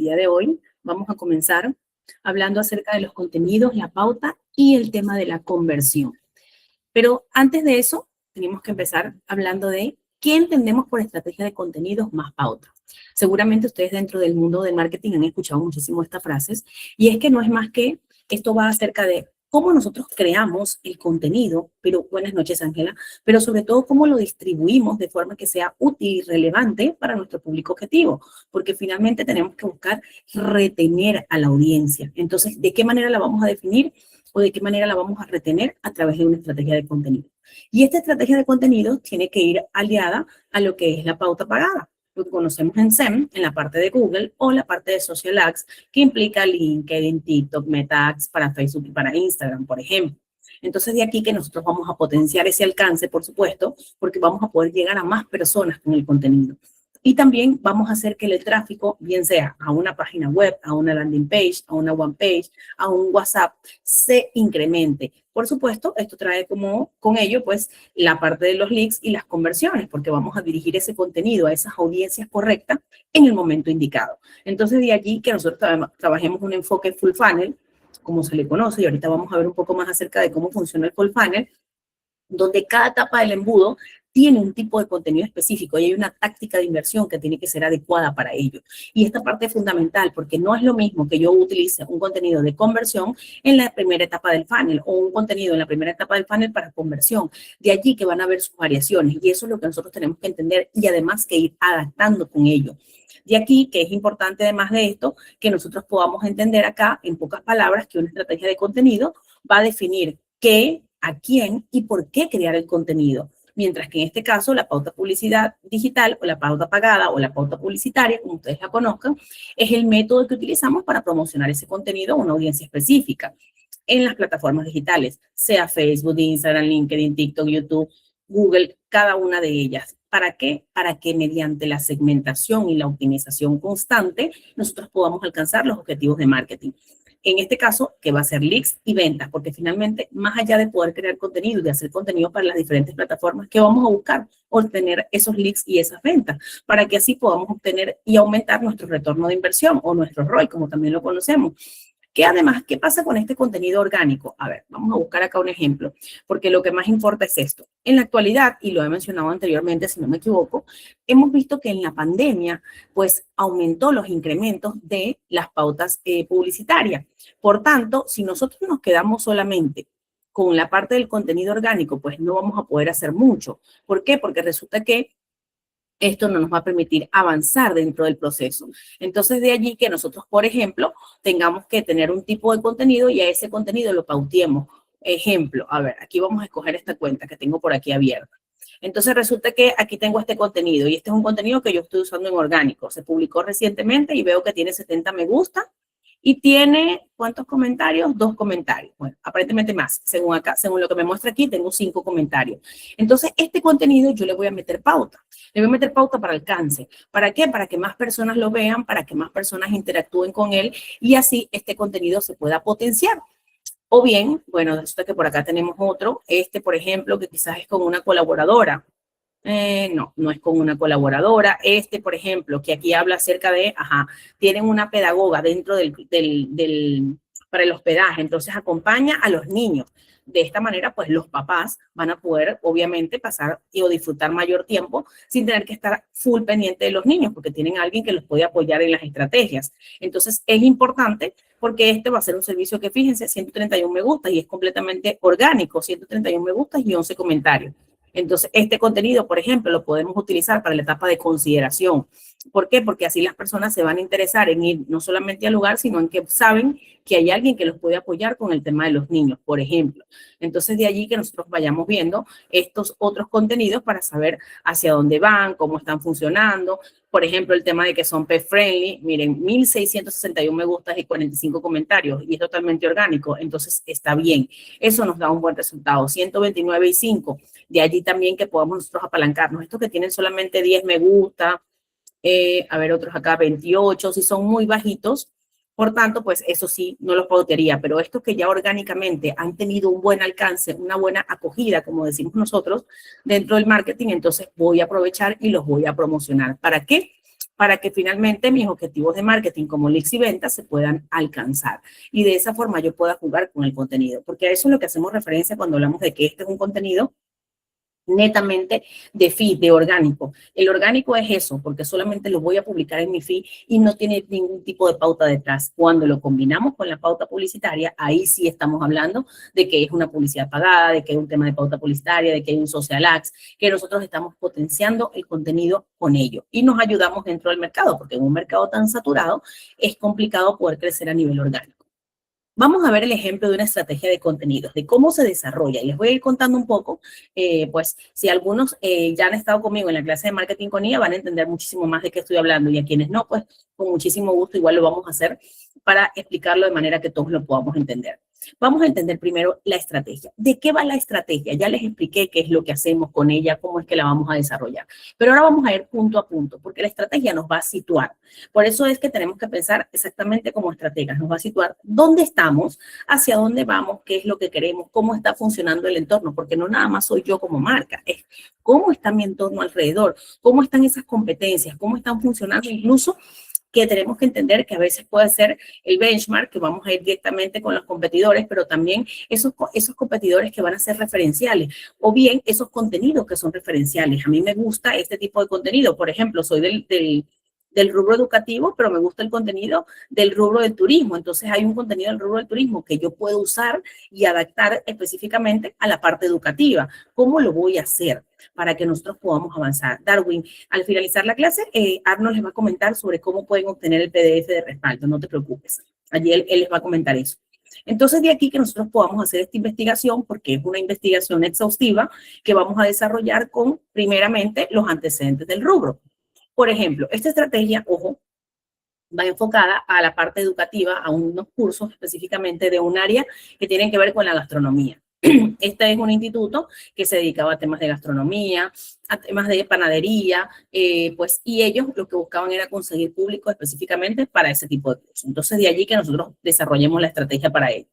El día de hoy vamos a comenzar hablando acerca de los contenidos, la pauta y el tema de la conversión. Pero antes de eso, tenemos que empezar hablando de qué entendemos por estrategia de contenidos más pauta. Seguramente ustedes dentro del mundo del marketing han escuchado muchísimo estas frases y es que no es más que esto va acerca de cómo nosotros creamos el contenido, pero buenas noches Ángela, pero sobre todo cómo lo distribuimos de forma que sea útil y relevante para nuestro público objetivo, porque finalmente tenemos que buscar retener a la audiencia. Entonces, ¿de qué manera la vamos a definir? O de qué manera la vamos a retener a través de una estrategia de contenido. Y esta estrategia de contenido tiene que ir aliada a lo que es la pauta pagada, lo que conocemos en SEM, en la parte de Google o la parte de Social Ads, que implica LinkedIn, TikTok, Meta Ads para Facebook y para Instagram, por ejemplo. Entonces, de aquí que nosotros vamos a potenciar ese alcance, por supuesto, porque vamos a poder llegar a más personas con el contenido. Y también vamos a hacer que el tráfico, bien sea a una página web, a una landing page, a una one page, a un WhatsApp, se incremente. Por supuesto, esto trae como con ello, pues, la parte de los leads y las conversiones, porque vamos a dirigir ese contenido a esas audiencias correctas en el momento indicado. Entonces, de allí que nosotros trabajemos un enfoque full funnel, como se le conoce, y ahorita vamos a ver un poco más acerca de cómo funciona el full funnel, donde cada etapa del embudo tiene un tipo de contenido específico y hay una táctica de inversión que tiene que ser adecuada para ello. Y esta parte es fundamental porque no es lo mismo que yo utilice un contenido de conversión en la primera etapa del funnel o un contenido en la primera etapa del funnel para conversión. De allí que van a haber sus variaciones y eso es lo que nosotros tenemos que entender y además que ir adaptando con ello. De aquí que es importante además de esto que nosotros podamos entender acá en pocas palabras que una estrategia de contenido va a definir qué, a quién y por qué crear el contenido. Mientras que en este caso la pauta publicidad digital o la pauta pagada o la pauta publicitaria, como ustedes la conozcan, es el método que utilizamos para promocionar ese contenido a una audiencia específica en las plataformas digitales, sea Facebook, Instagram, LinkedIn, TikTok, YouTube, Google, cada una de ellas. ¿Para qué? Para que mediante la segmentación y la optimización constante nosotros podamos alcanzar los objetivos de marketing. En este caso, que va a ser leads y ventas, porque finalmente, más allá de poder crear contenido y de hacer contenido para las diferentes plataformas, ¿qué vamos a buscar? Obtener esos leads y esas ventas, para que así podamos obtener y aumentar nuestro retorno de inversión o nuestro ROI, como también lo conocemos. Que además, ¿qué pasa con este contenido orgánico? A ver, vamos a buscar acá un ejemplo, porque lo que más importa es esto. En la actualidad, y lo he mencionado anteriormente, si no me equivoco, hemos visto que en la pandemia, pues, aumentó los incrementos de las pautas publicitarias. Por tanto, si nosotros nos quedamos solamente con la parte del contenido orgánico, pues no vamos a poder hacer mucho. ¿Por qué? Porque resulta que esto no nos va a permitir avanzar dentro del proceso. Entonces, de allí que nosotros, por ejemplo, tengamos que tener un tipo de contenido y a ese contenido lo pauteemos. Ejemplo, a ver, aquí vamos a escoger esta cuenta que tengo por aquí abierta. Entonces, resulta que aquí tengo este contenido y este es un contenido que yo estoy usando en orgánico. Se publicó recientemente y veo que tiene 70 me gusta y tiene, ¿cuántos comentarios? 2 comentarios. Bueno, aparentemente más. Según acá, según lo que me muestra aquí, tengo 5 comentarios. Entonces, este contenido yo le voy a meter pauta. Le voy a meter pauta para alcance. ¿Para qué? Para que más personas lo vean, para que más personas interactúen con él y así este contenido se pueda potenciar. O bien, bueno, resulta que por acá tenemos otro, por ejemplo, que quizás es con una colaboradora. No, no es con una colaboradora. Por ejemplo, que aquí habla acerca de, tienen una pedagoga dentro para el hospedaje, entonces acompaña a los niños. De esta manera, pues los papás van a poder, obviamente, pasar o disfrutar mayor tiempo sin tener que estar full pendiente de los niños, porque tienen a alguien que los puede apoyar en las estrategias. Entonces, es importante porque este va a ser un servicio que, fíjense, 131 me gusta y es completamente orgánico, 131 me gustas y 11 comentarios. Entonces, este contenido, por ejemplo, lo podemos utilizar para la etapa de consideración. ¿Por qué? Porque así las personas se van a interesar en ir no solamente al lugar, sino en que saben que hay alguien que los puede apoyar con el tema de los niños, por ejemplo. Entonces, de allí que nosotros vayamos viendo estos otros contenidos para saber hacia dónde van, cómo están funcionando. Por ejemplo, el tema de que son pet friendly. Miren, 1,661 me gustas y 45 comentarios y es totalmente orgánico. Entonces, está bien. Eso nos da un buen resultado. 129 y 5. De allí también que podamos nosotros apalancarnos. Estos que tienen solamente 10 me gusta, a ver, otros acá 28, si son muy bajitos, por tanto, pues eso sí, no los pautearía, pero estos que ya orgánicamente han tenido un buen alcance, una buena acogida, como decimos nosotros, dentro del marketing, entonces voy a aprovechar y los voy a promocionar. ¿Para qué? para que finalmente mis objetivos de marketing como leads y ventas se puedan alcanzar. Y de esa forma yo pueda jugar con el contenido, porque a eso es lo que hacemos referencia cuando hablamos de que este es un contenido netamente de feed, de orgánico. El orgánico es eso, porque solamente lo voy a publicar en mi feed y no tiene ningún tipo de pauta detrás. Cuando lo combinamos con la pauta publicitaria, ahí sí estamos hablando de que es una publicidad pagada, de que hay un tema de pauta publicitaria, de que hay un social ads, que nosotros estamos potenciando el contenido con ello y nos ayudamos dentro del mercado, porque en un mercado tan saturado es complicado poder crecer a nivel orgánico. Vamos a ver el ejemplo de una estrategia de contenidos, de cómo se desarrolla. Y les voy a ir contando un poco, pues si algunos ya han estado conmigo en la clase de marketing con IA, van a entender muchísimo más de qué estoy hablando. Y a quienes no, pues con muchísimo gusto igual lo vamos a hacer para explicarlo de manera que todos lo podamos entender. Vamos a entender primero la estrategia. ¿De qué va la estrategia? Ya les expliqué qué es lo que hacemos con ella, cómo es que la vamos a desarrollar. Pero ahora vamos a ir punto a punto, porque la estrategia nos va a situar. Por eso es que tenemos que pensar exactamente como estrategas. Nos va a situar dónde estamos, hacia dónde vamos, qué es lo que queremos, cómo está funcionando el entorno, porque no nada más soy yo como marca, es cómo está mi entorno alrededor, cómo están esas competencias, cómo están funcionando incluso que tenemos que entender que a veces puede ser el benchmark, que vamos a ir directamente con los competidores, pero también esos competidores que van a ser referenciales, o bien esos contenidos que son referenciales. A mí me gusta este tipo de contenido. Por ejemplo, soy del rubro educativo, pero me gusta el contenido del rubro del turismo. Entonces hay un contenido del rubro del turismo que yo puedo usar y adaptar específicamente a la parte educativa. ¿Cómo lo voy a hacer para que nosotros podamos avanzar? Darwin, al finalizar la clase, Arnold les va a comentar sobre cómo pueden obtener el PDF de respaldo. No te preocupes. Allí él les va a comentar eso. Entonces, de aquí que nosotros podamos hacer esta investigación, porque es una investigación exhaustiva que vamos a desarrollar con, primeramente, los antecedentes del rubro. Por ejemplo, esta estrategia, ojo, va enfocada a la parte educativa, a unos cursos específicamente de un área que tienen que ver con la gastronomía. Este es un instituto que se dedicaba a temas de gastronomía, a temas de panadería, pues, y ellos lo que buscaban era conseguir público específicamente para ese tipo de cursos. Entonces, de allí que nosotros desarrollemos la estrategia para ello.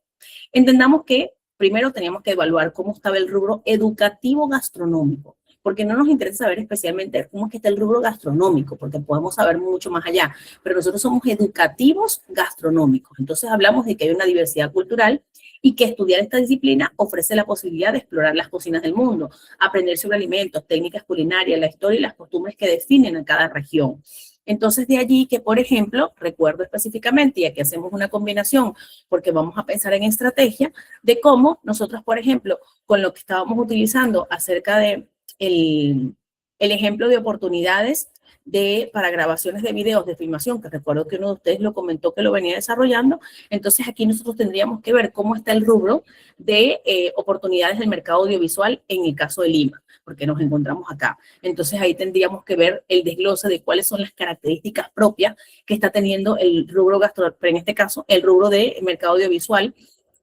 Entendamos que primero teníamos que evaluar cómo estaba el rubro educativo gastronómico, porque no nos interesa saber especialmente cómo es que está el rubro gastronómico, porque podemos saber mucho más allá, pero nosotros somos educativos gastronómicos. Entonces hablamos de que hay una diversidad cultural y que estudiar esta disciplina ofrece la posibilidad de explorar las cocinas del mundo, aprender sobre alimentos, técnicas culinarias, la historia y las costumbres que definen a cada región. Entonces, de allí que, por ejemplo, recuerdo específicamente, y aquí hacemos una combinación, porque vamos a pensar en estrategia, de cómo nosotros, por ejemplo, con lo que estábamos utilizando acerca de el ejemplo de oportunidades para grabaciones de videos de filmación, que recuerdo que uno de ustedes lo comentó que lo venía desarrollando. Entonces aquí nosotros tendríamos que ver cómo está el rubro de oportunidades del mercado audiovisual en el caso de Lima, porque nos encontramos acá. Entonces ahí tendríamos que ver el desglose de cuáles son las características propias que está teniendo el rubro gastronómico, pero en este caso el rubro de mercado audiovisual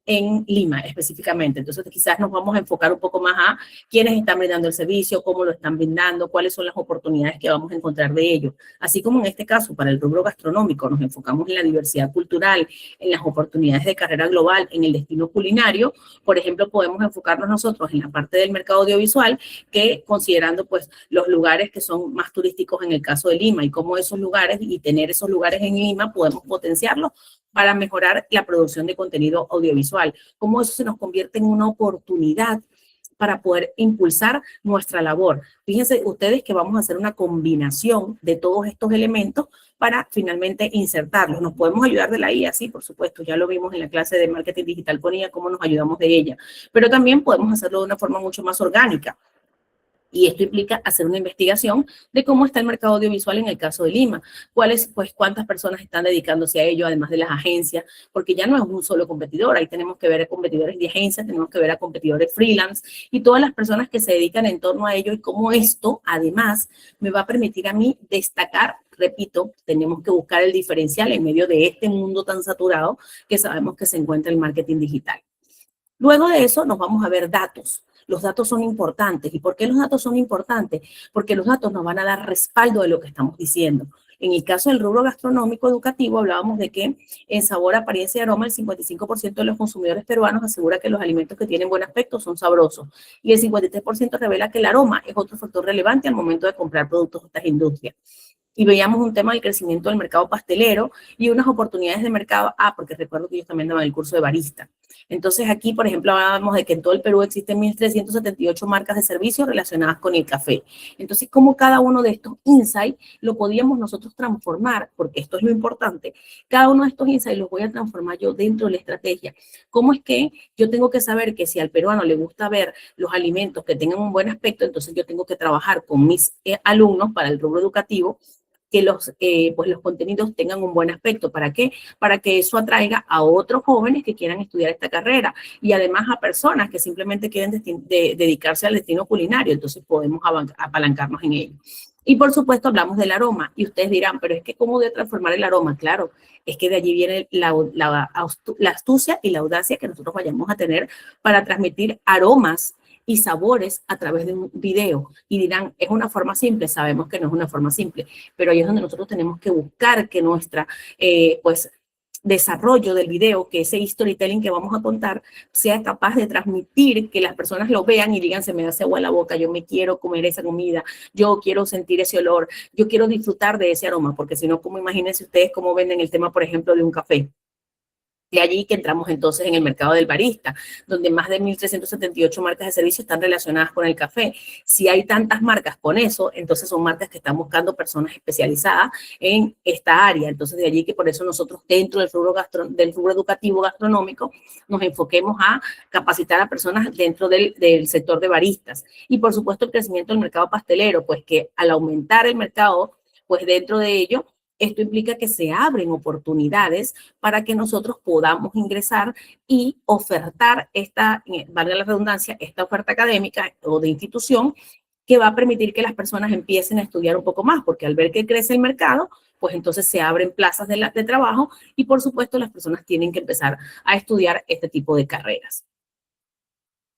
en Lima específicamente. Entonces quizás nos vamos a enfocar un poco más a quiénes están brindando el servicio, cómo lo están brindando, cuáles son las oportunidades que vamos a encontrar de ellos. Así como en este caso para el rubro gastronómico nos enfocamos en la diversidad cultural, en las oportunidades de carrera global, en el destino culinario. Por ejemplo, podemos enfocarnos nosotros en la parte del mercado audiovisual, que considerando pues los lugares que son más turísticos en el caso de Lima y cómo esos lugares y tener esos lugares en Lima podemos potenciarlos para mejorar la producción de contenido audiovisual. Cómo eso se nos convierte en una oportunidad para poder impulsar nuestra labor. Fíjense ustedes que vamos a hacer una combinación de todos estos elementos para finalmente insertarlos. Nos podemos ayudar de la IA, sí, por supuesto, ya lo vimos en la clase de marketing digital con IA, cómo nos ayudamos de ella, pero también podemos hacerlo de una forma mucho más orgánica. Y esto implica hacer una investigación de cómo está el mercado audiovisual en el caso de Lima, cuántas personas están dedicándose a ello, además de las agencias, porque ya no es un solo competidor, ahí tenemos que ver a competidores de agencias, tenemos que ver a competidores freelance y todas las personas que se dedican en torno a ello y cómo esto, además, me va a permitir a mí destacar. Repito, tenemos que buscar el diferencial en medio de este mundo tan saturado que sabemos que se encuentra el marketing digital. Luego de eso nos vamos a ver datos. Los datos son importantes. ¿Y por qué los datos son importantes? Porque los datos nos van a dar respaldo de lo que estamos diciendo. En el caso del rubro gastronómico educativo, hablábamos de que en sabor, apariencia y aroma, el 55% de los consumidores peruanos asegura que los alimentos que tienen buen aspecto son sabrosos. Y el 53% revela que el aroma es otro factor relevante al momento de comprar productos de estas industrias. y veíamos un tema del crecimiento del mercado pastelero y unas oportunidades de mercado. Porque recuerdo que ellos también daban el curso de barista. Entonces aquí, por ejemplo, hablábamos de que en todo el Perú existen 1.378 marcas de servicios relacionadas con el café. Entonces, cómo cada uno de estos insights lo podíamos nosotros transformar, porque esto es lo importante, cada uno de estos insights los voy a transformar yo dentro de la estrategia. ¿Cómo es que yo tengo que saber que si al peruano le gusta ver los alimentos que tengan un buen aspecto, entonces yo tengo que trabajar con mis alumnos para el rubro educativo que pues los contenidos tengan un buen aspecto? ¿Para qué? Para que eso atraiga a otros jóvenes que quieran estudiar esta carrera y además a personas que simplemente quieren dedicarse al destino culinario. Entonces podemos apalancarnos en ello. Y por supuesto hablamos del aroma y ustedes dirán, pero es que ¿cómo de transformar el aroma? Claro, es que de allí viene la astucia y la audacia que nosotros vayamos a tener para transmitir aromas y sabores a través de un video. Y dirán, ¿es una forma simple? Sabemos que no es una forma simple, pero ahí es donde nosotros tenemos que buscar que nuestra, pues, desarrollo del video, que ese storytelling que vamos a contar, sea capaz de transmitir, que las personas lo vean y digan, se me hace agua la boca, yo me quiero comer esa comida, yo quiero sentir ese olor, yo quiero disfrutar de ese aroma, porque si no, como imagínense ustedes cómo venden el tema, por ejemplo, de un café. De allí que entramos entonces en el mercado del barista, donde más de 1.378 marcas de servicio están relacionadas con el café. Si hay tantas marcas con eso, entonces son marcas que están buscando personas especializadas en esta área. Entonces de allí que por eso nosotros dentro del rubro educativo gastronómico nos enfoquemos a capacitar a personas dentro del sector de baristas. Y por supuesto el crecimiento del mercado pastelero, pues que al aumentar el mercado, pues dentro de ello, esto implica que se abren oportunidades para que nosotros podamos ingresar y ofertar esta, valga la redundancia, esta oferta académica o de institución que va a permitir que las personas empiecen a estudiar un poco más, porque al ver que crece el mercado, pues entonces se abren plazas de trabajo y por supuesto las personas tienen que empezar a estudiar este tipo de carreras.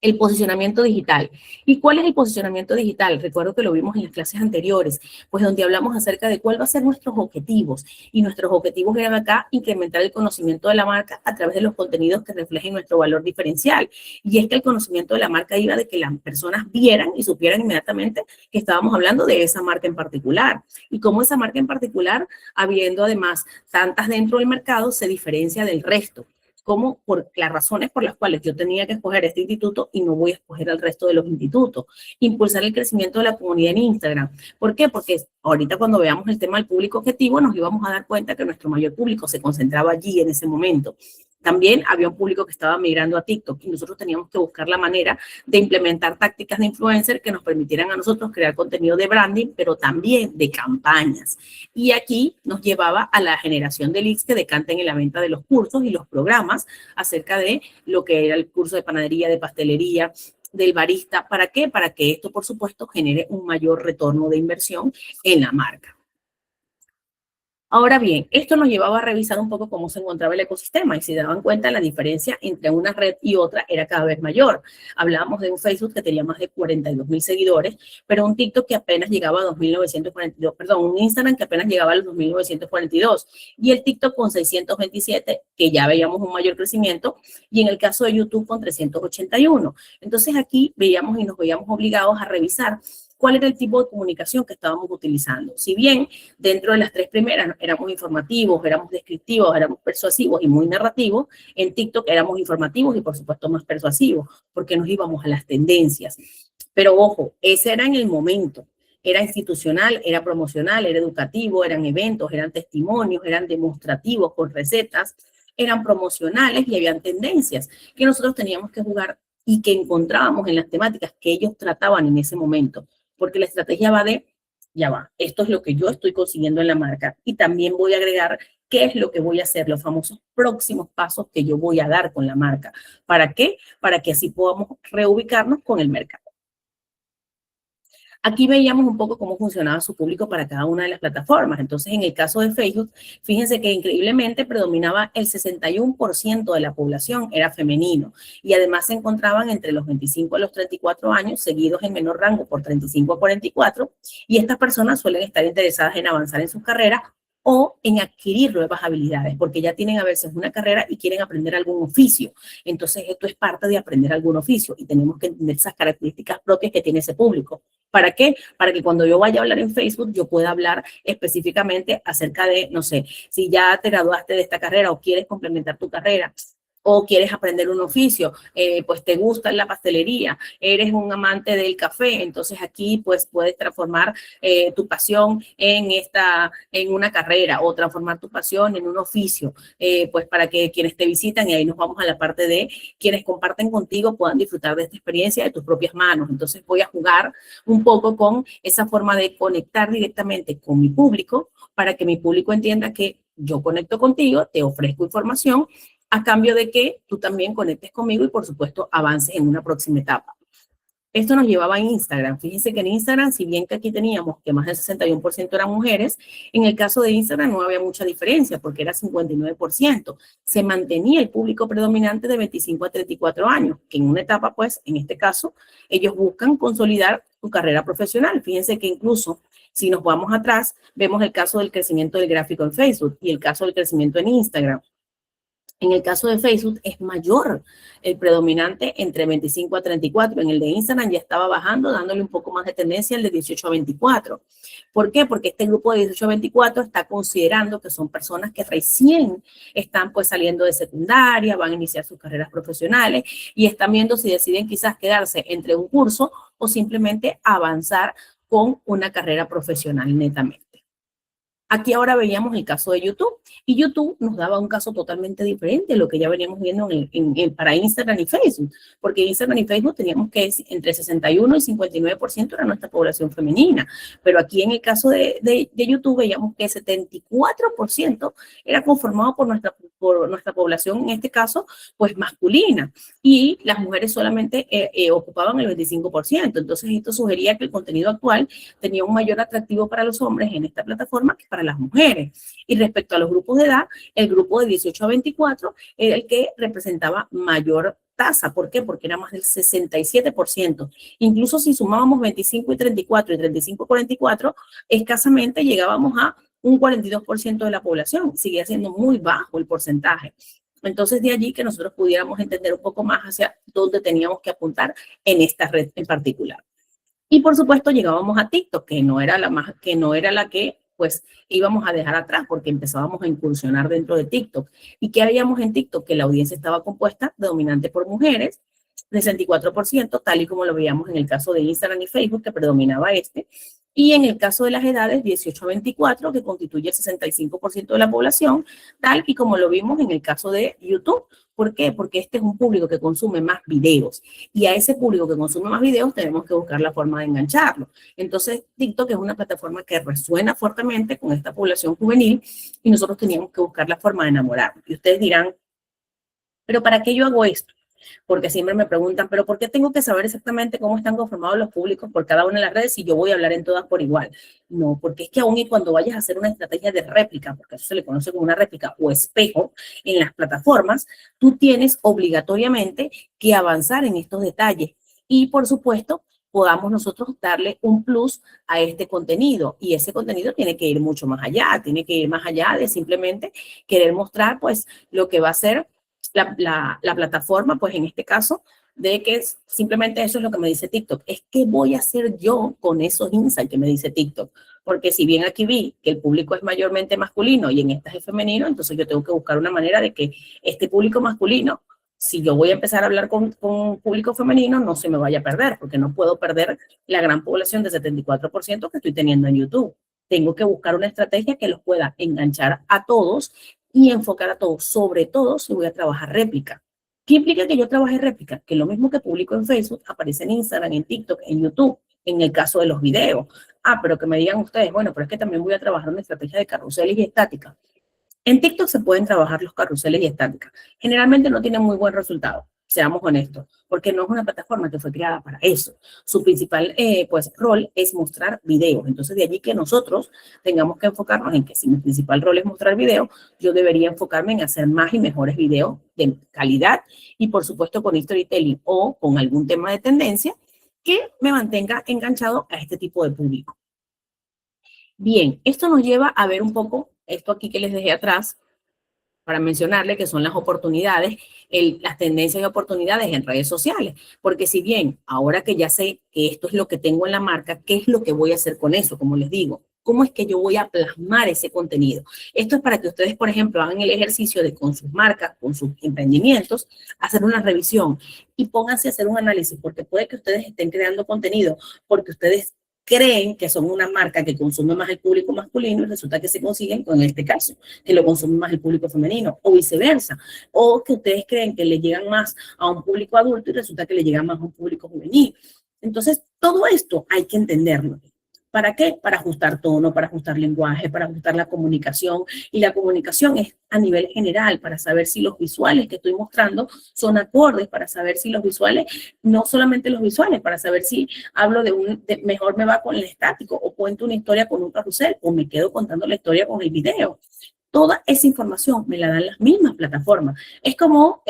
El posicionamiento digital. ¿Y cuál es el posicionamiento digital? Recuerdo que lo vimos en las clases anteriores, pues donde hablamos acerca de cuál va a ser nuestros objetivos. Y nuestros objetivos eran acá incrementar el conocimiento de la marca a través de los contenidos que reflejen nuestro valor diferencial. Y es que el conocimiento de la marca iba de que las personas vieran y supieran inmediatamente que estábamos hablando de esa marca en particular. Y cómo esa marca en particular, habiendo además tantas dentro del mercado, se diferencia del resto. Como por las razones por las cuales yo tenía que escoger este instituto y no voy a escoger al resto de los institutos. Impulsar el crecimiento de la comunidad en Instagram. ¿Por qué? Porque ahorita cuando veamos el tema del público objetivo nos íbamos a dar cuenta que nuestro mayor público se concentraba allí en ese momento. También había un público que estaba migrando a TikTok y nosotros teníamos que buscar la manera de implementar tácticas de influencer que nos permitieran a nosotros crear contenido de branding, pero también de campañas. Y aquí nos llevaba a la generación de leads que decanten en la venta de los cursos y los programas acerca de lo que era el curso de panadería, de pastelería, del barista. ¿Para qué? Para que esto, por supuesto, genere un mayor retorno de inversión en la marca. Ahora bien, esto nos llevaba a revisar un poco cómo se encontraba el ecosistema y si daban cuenta la diferencia entre una red y otra era cada vez mayor. Hablábamos de un Facebook que tenía más de 42.000 seguidores, pero un TikTok que apenas llegaba a 2.942, perdón, un Instagram que apenas llegaba a los 2.942 y el TikTok con 627, que ya veíamos un mayor crecimiento, y en el caso de YouTube con 381. Entonces aquí veíamos y nos veíamos obligados a revisar cuál era el tipo de comunicación que estábamos utilizando. Si bien dentro de las tres primeras éramos informativos, éramos descriptivos, éramos persuasivos y muy narrativos, en TikTok éramos informativos y por supuesto más persuasivos, porque nos íbamos a las tendencias. Pero ojo, ese era en el momento. Era institucional, era promocional, era educativo, eran eventos, eran testimonios, eran demostrativos con recetas, eran promocionales y habían tendencias que nosotros teníamos que jugar y que encontrábamos en las temáticas que ellos trataban en ese momento. Porque la estrategia va de, ya va, esto es lo que yo estoy consiguiendo en la marca y también voy a agregar qué es lo que voy a hacer, los famosos próximos pasos que yo voy a dar con la marca. ¿Para qué? Para que así podamos reubicarnos con el mercado. Aquí veíamos un poco cómo funcionaba su público para cada una de las plataformas. Entonces, en el caso de Facebook, fíjense que increíblemente predominaba el 61% de la población, era femenino. Y además se encontraban entre los 25 a los 34 años, seguidos en menor rango por 35 a 44. Y estas personas suelen estar interesadas en avanzar en sus carreras o en adquirir nuevas habilidades, porque ya tienen a veces una carrera y quieren aprender algún oficio. Entonces, esto es parte de aprender algún oficio y tenemos que entender esas características propias que tiene ese público. ¿Para qué? Para que cuando yo vaya a hablar en Facebook, yo pueda hablar específicamente acerca de, no sé, si ya te graduaste de esta carrera o quieres complementar tu carrera, o quieres aprender un oficio, pues te gusta la pastelería, eres un amante del café, entonces aquí pues puedes transformar tu pasión en una carrera o transformar tu pasión en un oficio, pues para que quienes te visitan, y ahí nos vamos a la parte de quienes comparten contigo puedan disfrutar de esta experiencia de tus propias manos. Entonces voy a jugar un poco con esa forma de conectar directamente con mi público para que mi público entienda que yo conecto contigo, te ofrezco información a cambio de que tú también conectes conmigo y, por supuesto, avances en una próxima etapa. Esto nos llevaba a Instagram. Fíjense que en Instagram, si bien que aquí teníamos que más del 61% eran mujeres, en el caso de Instagram no había mucha diferencia porque era 59%. Se mantenía el público predominante de 25 a 34 años, que en una etapa, pues, en este caso, ellos buscan consolidar su carrera profesional. Fíjense que incluso si nos vamos atrás, vemos el caso del crecimiento del gráfico en Facebook y el caso del crecimiento en Instagram. En el caso de Facebook es mayor el predominante entre 25 a 34. En el de Instagram ya estaba bajando, dándole un poco más de tendencia al de 18 a 24. ¿Por qué? Porque este grupo de 18 a 24 está considerando que son personas que recién están pues saliendo de secundaria, van a iniciar sus carreras profesionales y están viendo si deciden quizás quedarse entre un curso o simplemente avanzar con una carrera profesional netamente. Aquí ahora veíamos el caso de YouTube y YouTube nos daba un caso totalmente diferente de lo que ya veníamos viendo para Instagram y Facebook, porque Instagram y Facebook teníamos que entre 61 y 59% era nuestra población femenina, pero aquí en el caso de YouTube veíamos que el 74% era conformado por nuestra población, en este caso, pues masculina, y las mujeres solamente ocupaban el 25%. Entonces esto sugería que el contenido actual tenía un mayor atractivo para los hombres en esta plataforma que para las mujeres. Y respecto a los grupos de edad, el grupo de 18 a 24 era el que representaba mayor tasa. ¿Por qué? Porque era más del 67%. Incluso si sumábamos 25 y 34 y 35 y 44, escasamente llegábamos a un 42% de la población. Sigue siendo muy bajo el porcentaje. Entonces, de allí que nosotros pudiéramos entender un poco más hacia dónde teníamos que apuntar en esta red en particular. Y por supuesto llegábamos a TikTok, que no era la que pues íbamos a dejar atrás porque empezábamos a incursionar dentro de TikTok. ¿Y qué habíamos en TikTok? Que la audiencia estaba compuesta dominante por mujeres, 64%, tal y como lo veíamos en el caso de Instagram y Facebook, que predominaba este. Y en el caso de las edades 18 a 24, que constituye el 65% de la población, tal y como lo vimos en el caso de YouTube. ¿Por qué? Porque este es un público que consume más videos y a ese público que consume más videos tenemos que buscar la forma de engancharlo. Entonces, TikTok es una plataforma que resuena fuertemente con esta población juvenil y nosotros teníamos que buscar la forma de enamorarnos. Y ustedes dirán, ¿pero para qué yo hago esto? Porque siempre me preguntan, ¿pero por qué tengo que saber exactamente cómo están conformados los públicos por cada una de las redes si yo voy a hablar en todas por igual? No, porque es que aún y cuando vayas a hacer una estrategia de réplica, porque eso se le conoce como una réplica o espejo en las plataformas, tú tienes obligatoriamente que avanzar en estos detalles. Y por supuesto, podamos nosotros darle un plus a este contenido. Y ese contenido tiene que ir mucho más allá, tiene que ir más allá de simplemente querer mostrar pues lo que va a ser la plataforma, pues en este caso, de que simplemente eso es lo que me dice TikTok. Es que voy a hacer yo con esos insights que me dice TikTok. Porque si bien aquí vi que el público es mayormente masculino y en estas es femenino, entonces yo tengo que buscar una manera de que este público masculino, si yo voy a empezar a hablar con público femenino, no se me vaya a perder, porque no puedo perder la gran población de 74% que estoy teniendo en YouTube. Tengo que buscar una estrategia que los pueda enganchar a todos y enfocar a todos, sobre todo si voy a trabajar réplica. ¿Qué implica que yo trabaje réplica? Que lo mismo que publico en Facebook aparece en Instagram, en TikTok, en YouTube, en el caso de los videos. Ah, pero que me digan ustedes, bueno, pero es que también voy a trabajar una estrategia de carruseles y estática. En TikTok se pueden trabajar los carruseles y estáticas. Generalmente no tienen muy buen resultado, seamos honestos, porque no es una plataforma que fue creada para eso. Su principal pues, rol es mostrar videos. Entonces, de allí que nosotros tengamos que enfocarnos en que si mi principal rol es mostrar videos, yo debería enfocarme en hacer más y mejores videos de calidad y, por supuesto, con storytelling o con algún tema de tendencia que me mantenga enganchado a este tipo de público. Bien, esto nos lleva a ver un poco esto aquí que les dejé atrás, para mencionarle que son las oportunidades, las tendencias y oportunidades en redes sociales. Porque si bien ahora que ya sé que esto es lo que tengo en la marca, ¿qué es lo que voy a hacer con eso? Como les digo, ¿cómo es que yo voy a plasmar ese contenido? Esto es para que ustedes, por ejemplo, hagan el ejercicio de con sus marcas, con sus emprendimientos, hacer una revisión y pónganse a hacer un análisis, porque puede que ustedes estén creando contenido, porque ustedes creen que son una marca que consume más el público masculino y resulta que se consiguen, en este caso, que lo consume más el público femenino, o viceversa, o que ustedes creen que le llegan más a un público adulto y resulta que le llegan más a un público juvenil. Entonces, todo esto hay que entenderlo. ¿Para qué? Para ajustar tono, para ajustar lenguaje, para ajustar la comunicación. Y la comunicación es a nivel general, para saber si los visuales que estoy mostrando son acordes, para saber si los visuales, no solamente los visuales, para saber si hablo mejor me va con el estático, o cuento una historia con un carrusel, o me quedo contando la historia con el video. Toda esa información me la dan las mismas plataformas. Es como,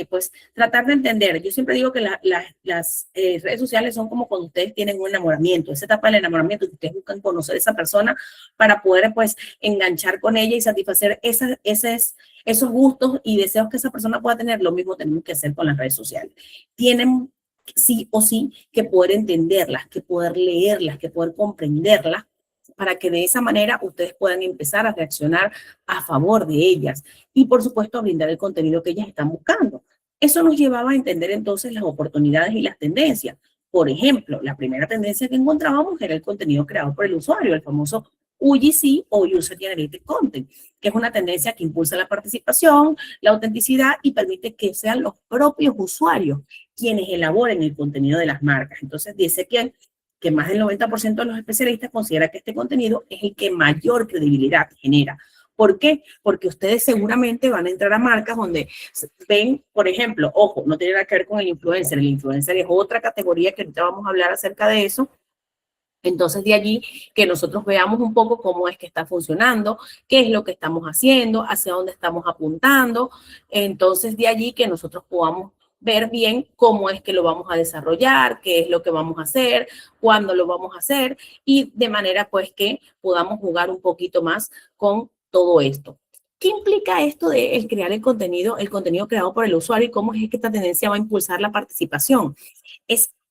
pues, tratar de entender. Yo siempre digo que las redes sociales son como cuando ustedes tienen un enamoramiento, esa etapa del enamoramiento, que ustedes buscan conocer a esa persona para poder, pues, enganchar con ella y satisfacer esos gustos y deseos que esa persona pueda tener. Lo mismo tenemos que hacer con las redes sociales. Tienen sí o sí que poder entenderlas, que poder leerlas, que poder comprenderlas, para que de esa manera ustedes puedan empezar a reaccionar a favor de ellas y, por supuesto, a brindar el contenido que ellas están buscando. Eso nos llevaba a entender entonces las oportunidades y las tendencias. Por ejemplo, la primera tendencia que encontrábamos era el contenido creado por el usuario, el famoso UGC o User Generated Content, que es una tendencia que impulsa la participación, la autenticidad y permite que sean los propios usuarios quienes elaboren el contenido de las marcas. Entonces, dice que más del 90% de los especialistas considera que este contenido es el que mayor credibilidad genera. ¿Por qué? Porque ustedes seguramente van a entrar a marcas donde ven, por ejemplo, ojo, no tiene nada que ver con el influencer es otra categoría que ahorita vamos a hablar acerca de eso. Entonces, de allí que nosotros veamos un poco cómo es que está funcionando, qué es lo que estamos haciendo, hacia dónde estamos apuntando. Entonces, de allí que nosotros podamos ver bien cómo es que lo vamos a desarrollar, qué es lo que vamos a hacer, cuándo lo vamos a hacer y de manera pues que podamos jugar un poquito más con todo esto. ¿Qué implica esto de el crear el contenido creado por el usuario y cómo es que esta tendencia va a impulsar la participación?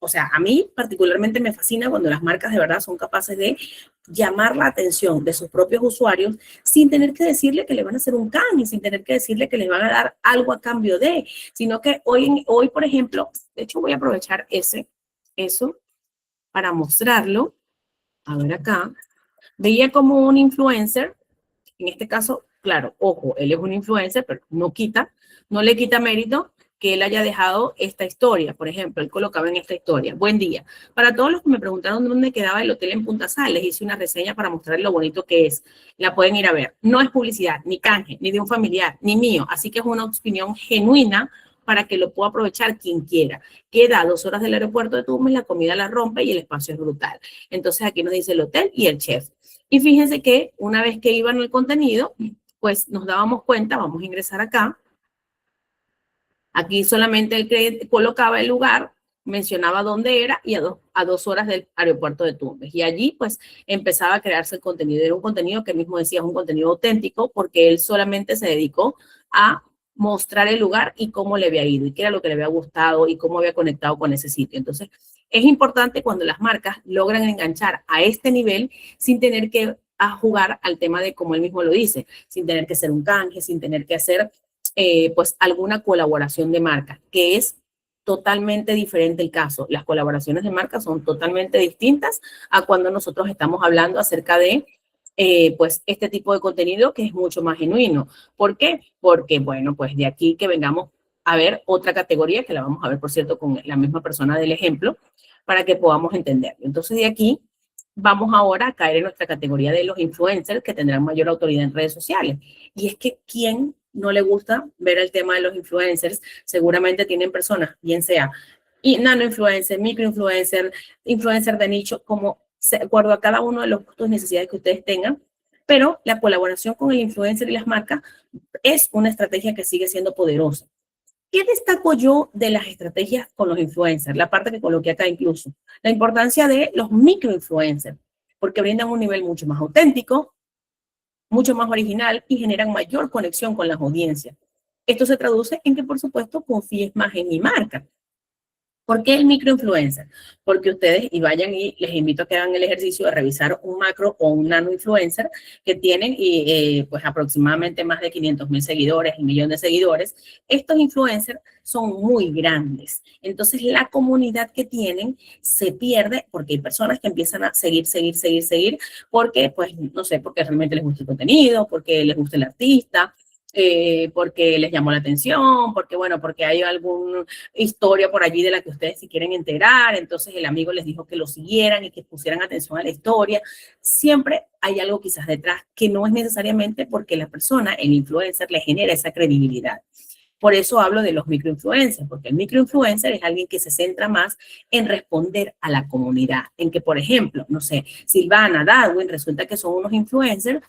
O sea, a mí particularmente me fascina cuando las marcas de verdad son capaces de llamar la atención de sus propios usuarios sin tener que decirle que le van a hacer un canje, sin tener que decirle que les van a dar algo a cambio de, sino que hoy por ejemplo, de hecho voy a aprovechar eso para mostrarlo. A ver acá, veía como un influencer, en este caso, claro, ojo, él es un influencer, pero no le quita mérito que él haya dejado esta historia. Por ejemplo, él colocaba en esta historia: buen día. Para todos los que me preguntaron dónde quedaba el hotel en Punta Sal, les hice una reseña para mostrarles lo bonito que es. La pueden ir a ver. No es publicidad, ni canje, ni de un familiar, ni mío. Así que es una opinión genuina para que lo pueda aprovechar quien quiera. Queda a 2 horas del aeropuerto de Tumbes, la comida la rompe y el espacio es brutal. Entonces aquí nos dice el hotel y el chef. Y fíjense que una vez que iban el contenido, pues nos dábamos cuenta, vamos a ingresar acá. Aquí solamente el que colocaba el lugar, mencionaba dónde era y a 2 horas del aeropuerto de Tumbes. Y allí pues empezaba a crearse el contenido. Era un contenido que él mismo decía es un contenido auténtico porque él solamente se dedicó a mostrar el lugar y cómo le había ido y qué era lo que le había gustado y cómo había conectado con ese sitio. Entonces, es importante cuando las marcas logran enganchar a este nivel sin tener que jugar al tema de, como él mismo lo dice, sin tener que hacer un canje, sin tener que hacer pues alguna colaboración de marca, que es totalmente diferente el caso. Las colaboraciones de marca son totalmente distintas a cuando nosotros estamos hablando acerca de pues este tipo de contenido que es mucho más genuino. ¿Por qué? Porque, bueno, pues de aquí que vengamos a ver otra categoría, que la vamos a ver, por cierto, con la misma persona del ejemplo, para que podamos entenderlo. Entonces, de aquí vamos ahora a caer en nuestra categoría de los influencers que tendrán mayor autoridad en redes sociales. Y es que, ¿quién no le gusta ver el tema de los influencers? Seguramente tienen personas, bien sea y nano influencer, micro influencer, influencer de nicho, como de acuerdo a cada uno de los gustos y necesidades que ustedes tengan, pero la colaboración con el influencer y las marcas es una estrategia que sigue siendo poderosa. ¿Qué destaco yo de las estrategias con los influencers? La parte que coloqué acá incluso. La importancia de los microinfluencers, porque brindan un nivel mucho más auténtico, mucho más original y generan mayor conexión con las audiencias. Esto se traduce en que, por supuesto, confíes más en mi marca. ¿Por qué el microinfluencer? Porque ustedes, y vayan y les invito a que hagan el ejercicio de revisar un macro o un nano influencer que tienen pues aproximadamente más de 500,000 seguidores, 1 millón de seguidores. Estos influencers son muy grandes. Entonces la comunidad que tienen se pierde porque hay personas que empiezan a seguir, porque pues no sé, porque realmente les gusta el contenido, porque les gusta el artista, porque les llamó la atención, porque bueno, porque hay alguna historia por allí de la que ustedes se quieren enterar, entonces el amigo les dijo que lo siguieran y que pusieran atención a la historia. Siempre hay algo quizás detrás que no es necesariamente porque la persona, el influencer, le genera esa credibilidad. Por eso hablo de los microinfluencers, porque el microinfluencer es alguien que se centra más en responder a la comunidad, en que, por ejemplo, no sé, Silvana, Darwin, resulta que son unos influencers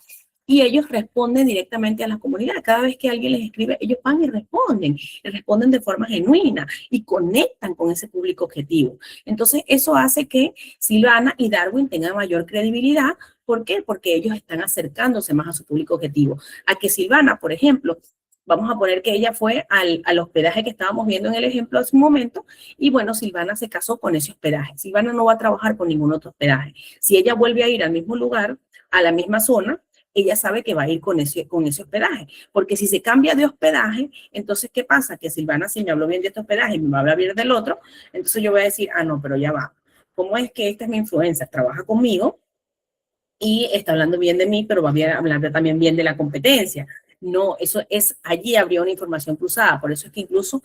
y ellos responden directamente a la comunidad. Cada vez que alguien les escribe, ellos van y responden de forma genuina y conectan con ese público objetivo. Entonces, eso hace que Silvana y Darwin tengan mayor credibilidad. ¿Por qué? Porque ellos están acercándose más a su público objetivo. A que Silvana, por ejemplo, vamos a poner que ella fue al hospedaje que estábamos viendo en el ejemplo hace un momento, y bueno, Silvana se casó con ese hospedaje. Silvana no va a trabajar con ningún otro hospedaje. Si ella vuelve a ir al mismo lugar, a la misma zona, ella sabe que va a ir con ese hospedaje, porque si se cambia de hospedaje, entonces, ¿qué pasa? Que Silvana, si me habló bien de este hospedaje y me va a hablar bien del otro, entonces yo voy a decir, ah, no, pero ya va. ¿Cómo es que esta es mi influencia? Trabaja conmigo y está hablando bien de mí, pero va a hablar también bien de la competencia. No, eso es, allí habría una información cruzada. Por eso es que incluso,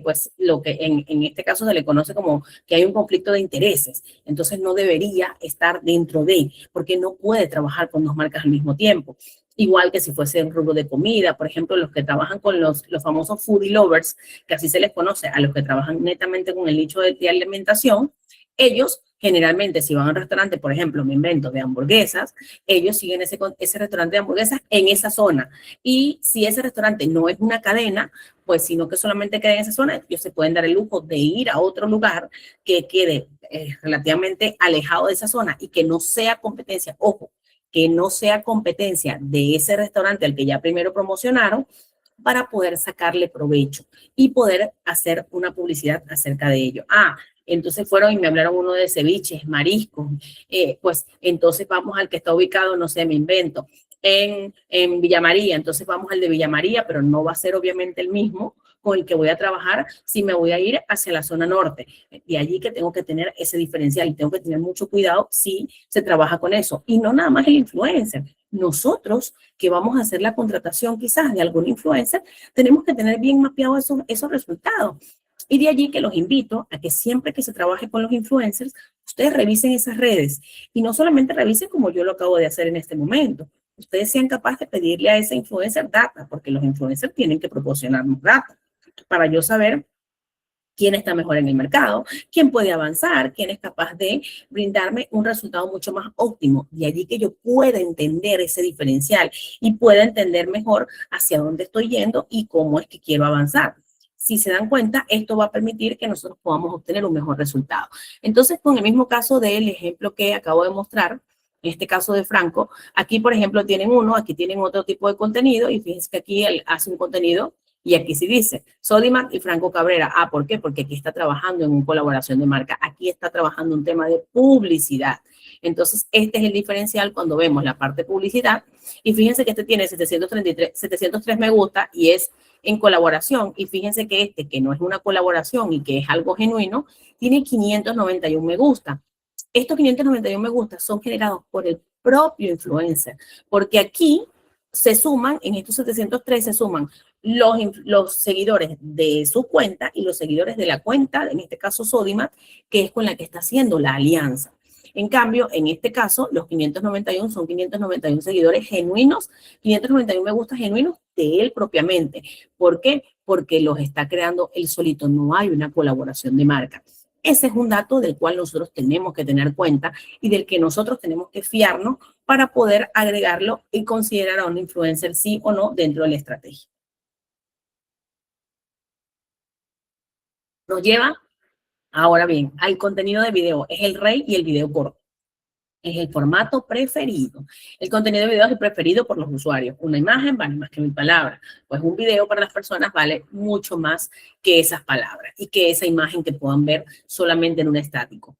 pues, lo que en este caso se le conoce como que hay un conflicto de intereses. Entonces, no debería estar dentro de, porque no puede trabajar con 2 marcas al mismo tiempo. Igual que si fuese un rubro de comida, por ejemplo, los que trabajan con los famosos foodie lovers, que así se les conoce, a los que trabajan netamente con el nicho de alimentación, ellos generalmente, si van a un restaurante, por ejemplo, me invento de hamburguesas, ellos siguen ese restaurante de hamburguesas en esa zona. Y si ese restaurante no es una cadena, pues sino que solamente queda en esa zona, ellos se pueden dar el lujo de ir a otro lugar que quede relativamente alejado de esa zona y que no sea competencia. Ojo, que no sea competencia de ese restaurante al que ya primero promocionaron, para poder sacarle provecho y poder hacer una publicidad acerca de ello. Ah, entonces fueron y me hablaron uno de ceviches, mariscos, pues entonces vamos al que está ubicado, no sé, me invento, en Villa María, entonces vamos al de Villa María, pero no va a ser obviamente el mismo con el que voy a trabajar si me voy a ir hacia la zona norte. Y allí que tengo que tener ese diferencial y tengo que tener mucho cuidado si se trabaja con eso. Y no nada más el influencer. Nosotros que vamos a hacer la contratación quizás de algún influencer, tenemos que tener bien mapeados esos resultados. Y de allí que los invito a que siempre que se trabaje con los influencers, ustedes revisen esas redes. Y no solamente revisen como yo lo acabo de hacer en este momento. Ustedes sean capaces de pedirle a ese influencer data, porque los influencers tienen que proporcionarnos data para yo saber quién está mejor en el mercado, quién puede avanzar, quién es capaz de brindarme un resultado mucho más óptimo. De allí que yo pueda entender ese diferencial y pueda entender mejor hacia dónde estoy yendo y cómo es que quiero avanzar. Si se dan cuenta, esto va a permitir que nosotros podamos obtener un mejor resultado. Entonces, con el mismo caso del ejemplo que acabo de mostrar, en este caso de Franco, aquí, por ejemplo, tienen uno, aquí tienen otro tipo de contenido y fíjense que aquí él hace un contenido y aquí sí dice Sodimac y Franco Cabrera. Ah, ¿por qué? Porque aquí está trabajando en una colaboración de marca. Aquí está trabajando un tema de publicidad. Entonces, este es el diferencial cuando vemos la parte de publicidad. Y fíjense que este tiene 703 me gusta y es en colaboración. Y fíjense que este, que no es una colaboración y que es algo genuino, tiene 591 me gusta. Estos 591 me gusta son generados por el propio influencer, porque aquí se suman, en estos 703 se suman los seguidores de su cuenta y los seguidores de la cuenta, en este caso Sodimac, que es con la que está haciendo la alianza. En cambio, en este caso, los 591 son 591 seguidores genuinos, 591 me gusta genuinos de él propiamente. ¿Por qué? Porque los está creando él solito, no hay una colaboración de marca. Ese es un dato del cual nosotros tenemos que tener cuenta y del que nosotros tenemos que fiarnos para poder agregarlo y considerar a un influencer sí o no dentro de la estrategia. Nos lleva, ahora bien, al contenido de video. Es el rey y el video corto. Es el formato preferido. El contenido de video es el preferido por los usuarios. Una imagen vale más que 1000 palabras. Pues un video para las personas vale mucho más que esas palabras y que esa imagen que puedan ver solamente en un estático.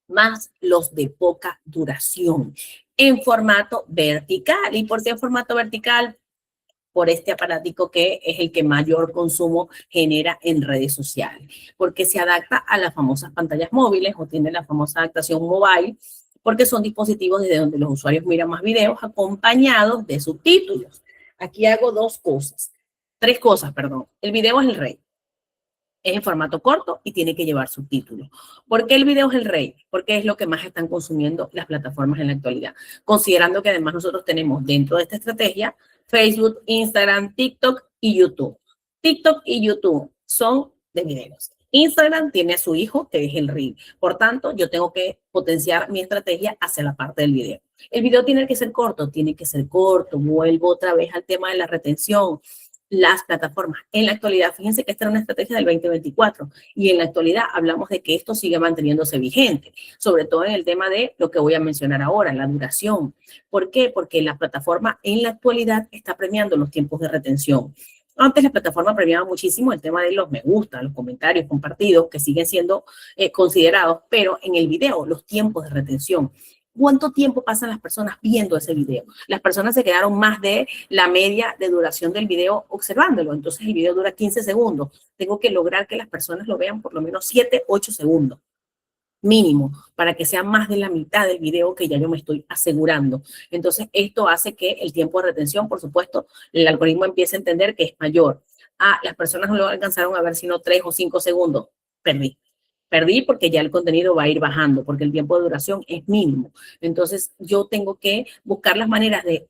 Más los de poca duración en formato vertical. ¿Y por qué en formato vertical? Por este aparatico que es el que mayor consumo genera en redes sociales, porque se adapta a las famosas pantallas móviles o tiene la famosa adaptación mobile, porque son dispositivos desde donde los usuarios miran más videos acompañados de subtítulos. Aquí hago tres cosas, perdón. El video es el rey. Es en formato corto y tiene que llevar subtítulos. ¿Por qué el video es el rey? Porque es lo que más están consumiendo las plataformas en la actualidad. Considerando que además nosotros tenemos dentro de esta estrategia Facebook, Instagram, TikTok y YouTube. TikTok y YouTube son de videos. Instagram tiene a su hijo, que es el Reel. Por tanto, yo tengo que potenciar mi estrategia hacia la parte del video. El video tiene que ser corto, Vuelvo otra vez al tema de la retención. Las plataformas. En la actualidad, fíjense que esta era una estrategia del 2024 y en la actualidad hablamos de que esto sigue manteniéndose vigente, sobre todo en el tema de lo que voy a mencionar ahora, la duración. ¿Por qué? Porque la plataforma en la actualidad está premiando los tiempos de retención. Antes la plataforma premiaba muchísimo el tema de los me gusta, los comentarios compartidos, que siguen siendo considerados, pero en el video, los tiempos de retención. ¿Cuánto tiempo pasan las personas viendo ese video? Las personas se quedaron más de la media de duración del video observándolo. Entonces el video dura 15 segundos. Tengo que lograr que las personas lo vean por lo menos 7, 8 segundos mínimo, para que sea más de la mitad del video que ya yo me estoy asegurando. Entonces, esto hace que el tiempo de retención, por supuesto, el algoritmo empiece a entender que es mayor. Las personas no lo alcanzaron a ver sino 3 o 5 segundos. Perdí porque ya el contenido va a ir bajando, porque el tiempo de duración es mínimo. Entonces, yo tengo que buscar las maneras de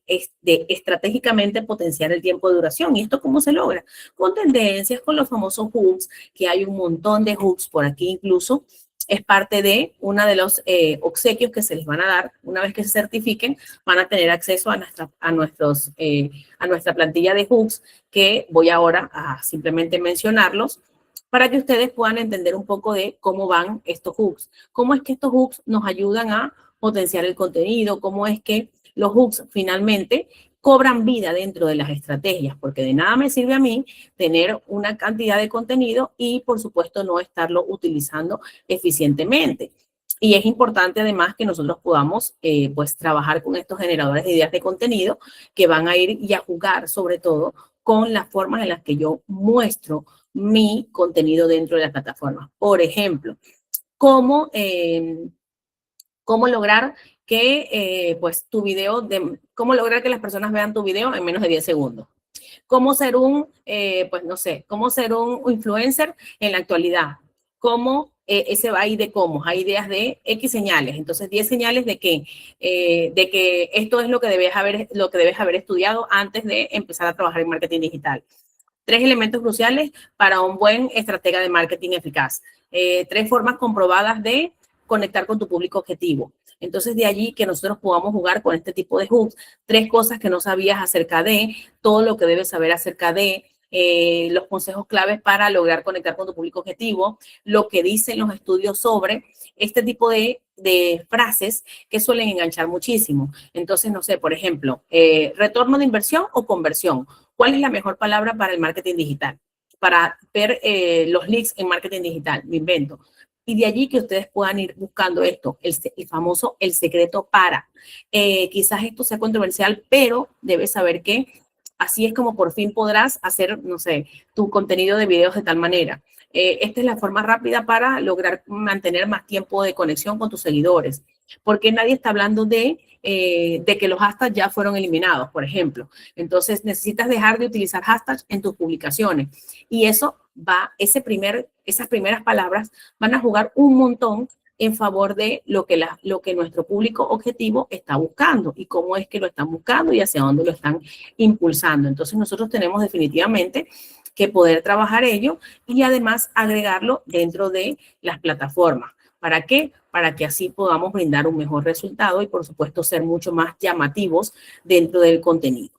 estratégicamente potenciar el tiempo de duración. ¿Y esto cómo se logra? Con tendencias, con los famosos hooks, que hay un montón de hooks por aquí incluso. Es parte de uno de los obsequios que se les van a dar una vez que se certifiquen, van a tener acceso a nuestra plantilla de hooks, que voy ahora a simplemente mencionarlos, para que ustedes puedan entender un poco de cómo van estos hooks. Cómo es que estos hooks nos ayudan a potenciar el contenido, cómo es que los hooks finalmente cobran vida dentro de las estrategias, porque de nada me sirve a mí tener una cantidad de contenido y, por supuesto, no estarlo utilizando eficientemente. Y es importante además que nosotros podamos pues trabajar con estos generadores de ideas de contenido que van a ir y a jugar sobre todo con las formas en las que yo muestro mi contenido dentro de la plataforma. Por ejemplo, cómo lograr que pues cómo lograr que las personas vean tu video en menos de 10 segundos. Cómo ser cómo ser un influencer en la actualidad. Cómo ese va ahí de cómo. Hay ideas de X señales. Entonces, 10 señales de que esto es lo que debes haber estudiado antes de empezar a trabajar en marketing digital. 3 elementos cruciales para un buen estratega de marketing eficaz. 3 formas comprobadas de conectar con tu público objetivo. Entonces, de allí que nosotros podamos jugar con este tipo de hooks. 3 cosas que no sabías acerca de, todo lo que debes saber acerca de, los consejos claves para lograr conectar con tu público objetivo, lo que dicen los estudios sobre este tipo de frases que suelen enganchar muchísimo. Entonces, no sé, por ejemplo, retorno de inversión o conversión. ¿Cuál es la mejor palabra para el marketing digital? Para ver los leads en marketing digital, me invento. Y de allí que ustedes puedan ir buscando esto, el famoso el secreto para. Quizás esto sea controversial, pero debes saber que así es como por fin podrás hacer, no sé, tu contenido de videos de tal manera. Esta es la forma rápida para lograr mantener más tiempo de conexión con tus seguidores, porque nadie está hablando de que los hashtags ya fueron eliminados, por ejemplo. Entonces, necesitas dejar de utilizar hashtags en tus publicaciones y esas primeras palabras van a jugar un montón en favor de lo que nuestro público objetivo está buscando y cómo es que lo están buscando y hacia dónde lo están impulsando. Entonces, nosotros tenemos definitivamente que poder trabajar ello y además agregarlo dentro de las plataformas. ¿Para qué? Para que así podamos brindar un mejor resultado y, por supuesto, ser mucho más llamativos dentro del contenido.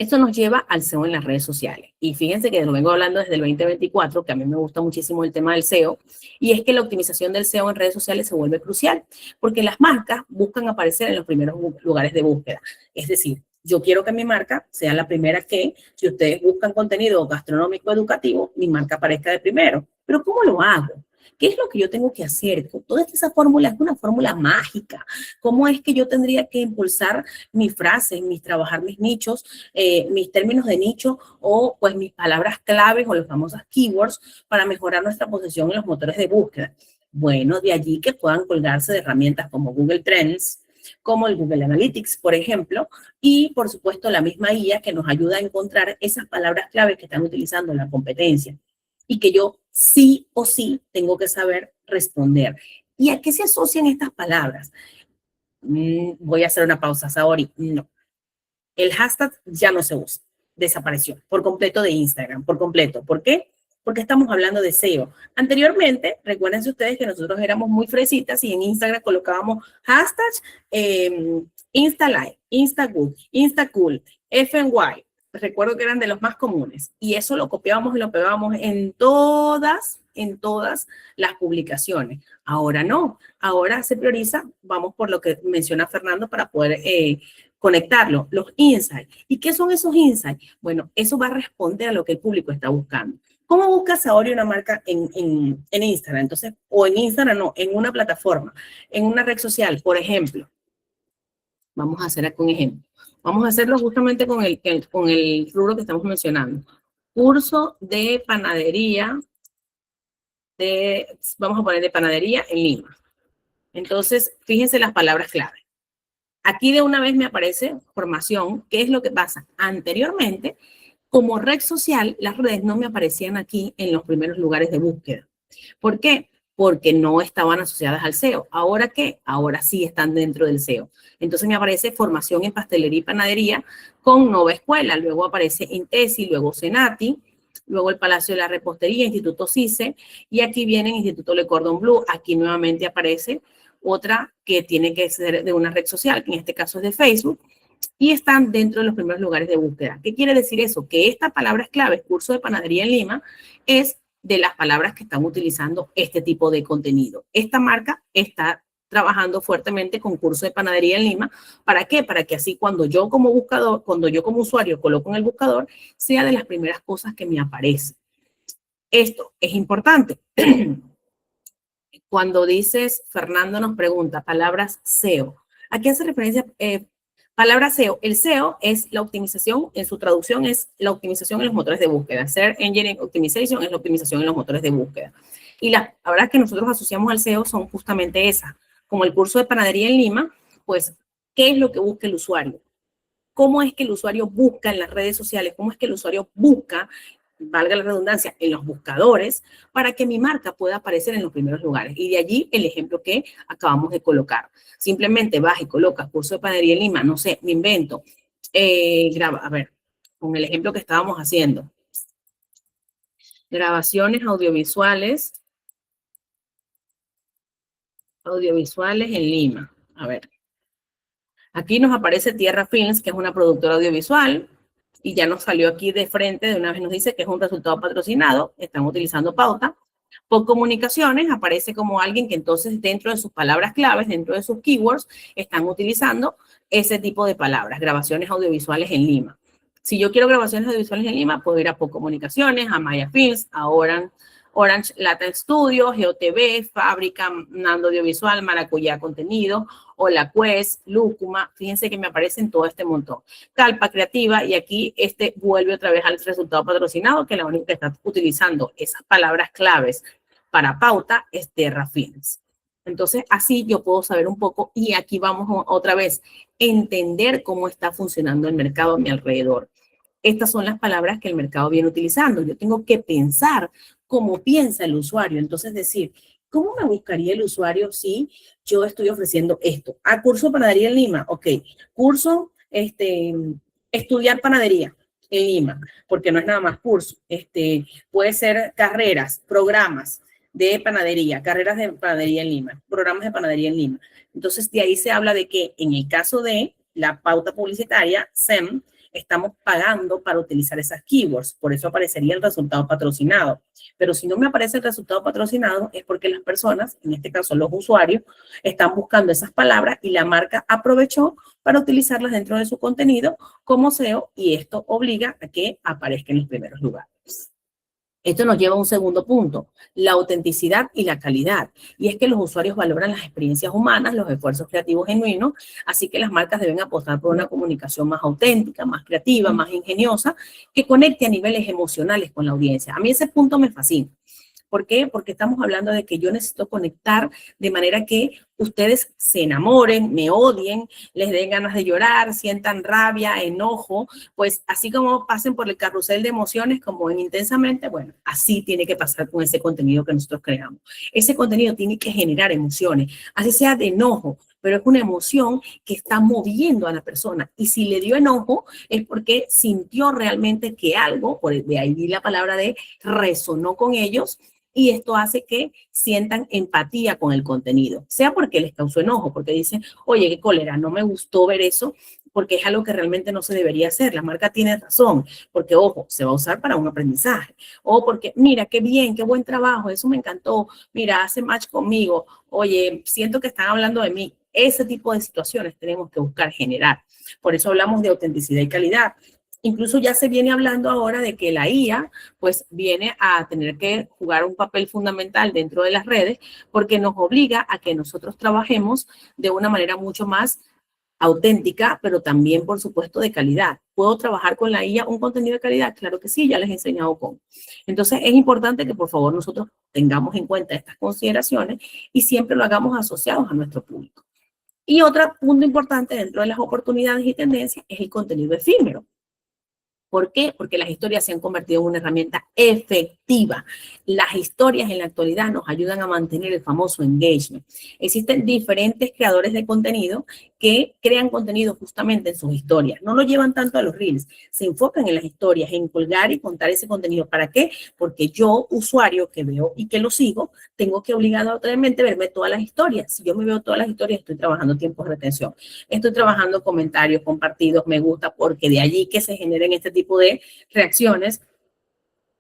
Esto nos lleva al SEO en las redes sociales. Y fíjense que lo vengo hablando desde el 2024, que a mí me gusta muchísimo el tema del SEO, y es que la optimización del SEO en redes sociales se vuelve crucial, porque las marcas buscan aparecer en los primeros lugares de búsqueda. Es decir, yo quiero que mi marca sea la primera que, si ustedes buscan contenido gastronómico educativo, mi marca aparezca de primero. Pero ¿cómo lo hago? ¿Qué es lo que yo tengo que hacer? Toda esa fórmula es una fórmula mágica. ¿Cómo es que yo tendría que impulsar mis frases, trabajar mis nichos, mis términos de nicho o pues mis palabras claves o las famosas keywords para mejorar nuestra posición en los motores de búsqueda? Bueno, de allí que puedan colgarse de herramientas como Google Trends, como el Google Analytics, por ejemplo, y por supuesto la misma guía que nos ayuda a encontrar esas palabras clave que están utilizando en la competencia y que yo sí o sí tengo que saber responder. ¿Y a qué se asocian estas palabras? Voy a hacer una pausa, Saori. No. El hashtag ya no se usa. Desapareció por completo de Instagram, por completo. ¿Por qué? Porque estamos hablando de SEO. Anteriormente, recuérdense ustedes que nosotros éramos muy fresitas y en Instagram colocábamos hashtags InstaLive, InstaGood, InstaCool, FNY. Recuerdo que eran de los más comunes. Y eso lo copiábamos y lo pegábamos en todas las publicaciones. Ahora no. Ahora se prioriza, vamos por lo que menciona Fernando para poder conectarlo, los insights. ¿Y qué son esos insights? Bueno, eso va a responder a lo que el público está buscando. ¿Cómo buscas ahora una marca en Instagram? Entonces, o en Instagram no, en una plataforma, en una red social, por ejemplo. Vamos a hacer aquí un ejemplo. Vamos a hacerlo justamente con el rubro que estamos mencionando. Curso de panadería, vamos a poner de panadería en Lima. Entonces, fíjense las palabras clave. Aquí de una vez me aparece formación. ¿Qué es lo que pasa? Anteriormente, como red social, las redes no me aparecían aquí en los primeros lugares de búsqueda. ¿Por qué? Porque no estaban asociadas al SEO. ¿Ahora qué? Ahora sí están dentro del SEO. Entonces me aparece formación en pastelería y panadería con Nova Escuela. Luego aparece Intesi, luego Senati, luego el Palacio de la Repostería, Instituto CICE, y aquí viene Instituto Le Cordon Bleu. Aquí nuevamente aparece otra que tiene que ser de una red social, que en este caso es de Facebook, y están dentro de los primeros lugares de búsqueda. ¿Qué quiere decir eso? Que esta palabra clave, curso de panadería en Lima, es de las palabras que están utilizando este tipo de contenido. Esta marca está trabajando fuertemente con curso de panadería en Lima. ¿Para qué? Para que así cuando yo como buscador, cuando yo como usuario coloco en el buscador, sea de las primeras cosas que me aparecen. Esto es importante. Cuando dices, Fernando nos pregunta, palabras SEO. ¿A qué hace referencia palabra SEO? El SEO es la optimización, en su traducción es la optimización en los motores de búsqueda. Search Engine Optimization es la optimización en los motores de búsqueda. Y las palabras que nosotros asociamos al SEO son justamente esas. Como el curso de panadería en Lima, pues, ¿qué es lo que busca el usuario? ¿Cómo es que el usuario busca en las redes sociales? ¿Cómo es que el usuario busca, valga la redundancia, en los buscadores para que mi marca pueda aparecer en los primeros lugares? Y de allí el ejemplo que acabamos de colocar. Simplemente vas y colocas curso de panadería en Lima, no sé, me invento. A ver, con el ejemplo que estábamos haciendo. Grabaciones audiovisuales en Lima. A ver. Aquí nos aparece Tierra Films, que es una productora audiovisual, y ya nos salió aquí de frente, de una vez nos dice que es un resultado patrocinado, están utilizando pauta. Por comunicaciones aparece como alguien que entonces dentro de sus palabras claves, dentro de sus keywords, están utilizando ese tipo de palabras, grabaciones audiovisuales en Lima. Si yo quiero grabaciones audiovisuales en Lima, puedo ir a Por Comunicaciones, a Maya Films, a Orange Latin Studio, GeoTV, Fábrica, Nando Audiovisual, Maracuyá Contenido, Hola Quest, Lúcuma. Fíjense que me aparecen todo este montón. Calpa Creativa, y aquí vuelve otra vez al resultado patrocinado, que la única que está utilizando esas palabras claves para pauta es Terra Films. Entonces, así yo puedo saber un poco, y aquí vamos otra vez, entender cómo está funcionando el mercado a mi alrededor. Estas son las palabras que el mercado viene utilizando. Yo tengo que pensar cómo piensa el usuario. Entonces, decir, ¿cómo me buscaría el usuario si yo estoy ofreciendo esto? Curso de panadería en Lima. Ok, curso, estudiar panadería en Lima, porque no es nada más curso. Puede ser carreras, programas de panadería, carreras de panadería en Lima, programas de panadería en Lima. Entonces, de ahí se habla de que en el caso de la pauta publicitaria, SEM, estamos pagando para utilizar esas keywords, por eso aparecería el resultado patrocinado. Pero si no me aparece el resultado patrocinado es porque las personas, en este caso los usuarios, están buscando esas palabras y la marca aprovechó para utilizarlas dentro de su contenido como SEO y esto obliga a que aparezca en los primeros lugares. Esto nos lleva a un segundo punto, la autenticidad y la calidad. Y es que los usuarios valoran las experiencias humanas, los esfuerzos creativos genuinos, así que las marcas deben apostar por una comunicación más auténtica, más creativa, más ingeniosa, que conecte a niveles emocionales con la audiencia. A mí ese punto me fascina. ¿Por qué? Porque estamos hablando de que yo necesito conectar de manera que ustedes se enamoren, me odien, les den ganas de llorar, sientan rabia, enojo, pues así como pasen por el carrusel de emociones como en Intensamente, bueno, así tiene que pasar con ese contenido que nosotros creamos. Ese contenido tiene que generar emociones, así sea de enojo, pero es una emoción que está moviendo a la persona. Y si le dio enojo es porque sintió realmente que algo, de ahí la palabra de resonó con ellos, y esto hace que sientan empatía con el contenido, sea porque les causó enojo, porque dicen, oye, qué cólera, no me gustó ver eso, porque es algo que realmente no se debería hacer. La marca tiene razón, porque, ojo, se va a usar para un aprendizaje. O porque, mira, qué bien, qué buen trabajo, eso me encantó, mira, hace match conmigo, oye, siento que están hablando de mí. Ese tipo de situaciones tenemos que buscar generar. Por eso hablamos de autenticidad y calidad. Incluso ya se viene hablando ahora de que la IA pues viene a tener que jugar un papel fundamental dentro de las redes porque nos obliga a que nosotros trabajemos de una manera mucho más auténtica, pero también, por supuesto, de calidad. ¿Puedo trabajar con la IA un contenido de calidad? Claro que sí, ya les he enseñado cómo. Entonces, es importante que, por favor, nosotros tengamos en cuenta estas consideraciones y siempre lo hagamos asociados a nuestro público. Y otro punto importante dentro de las oportunidades y tendencias es el contenido efímero. ¿Por qué? Porque las historias se han convertido en una herramienta efectiva. Las historias en la actualidad nos ayudan a mantener el famoso engagement. Existen diferentes creadores de contenido que crean contenido justamente en sus historias. No lo llevan tanto a los reels, se enfocan en las historias, en colgar y contar ese contenido. ¿Para qué? Porque yo, usuario que veo y que lo sigo, tengo que obligatoriamente verme todas las historias. Si yo me veo todas las historias, estoy trabajando tiempos de retención. Estoy trabajando comentarios, compartidos, me gusta, porque de allí que se generen este tipo de reacciones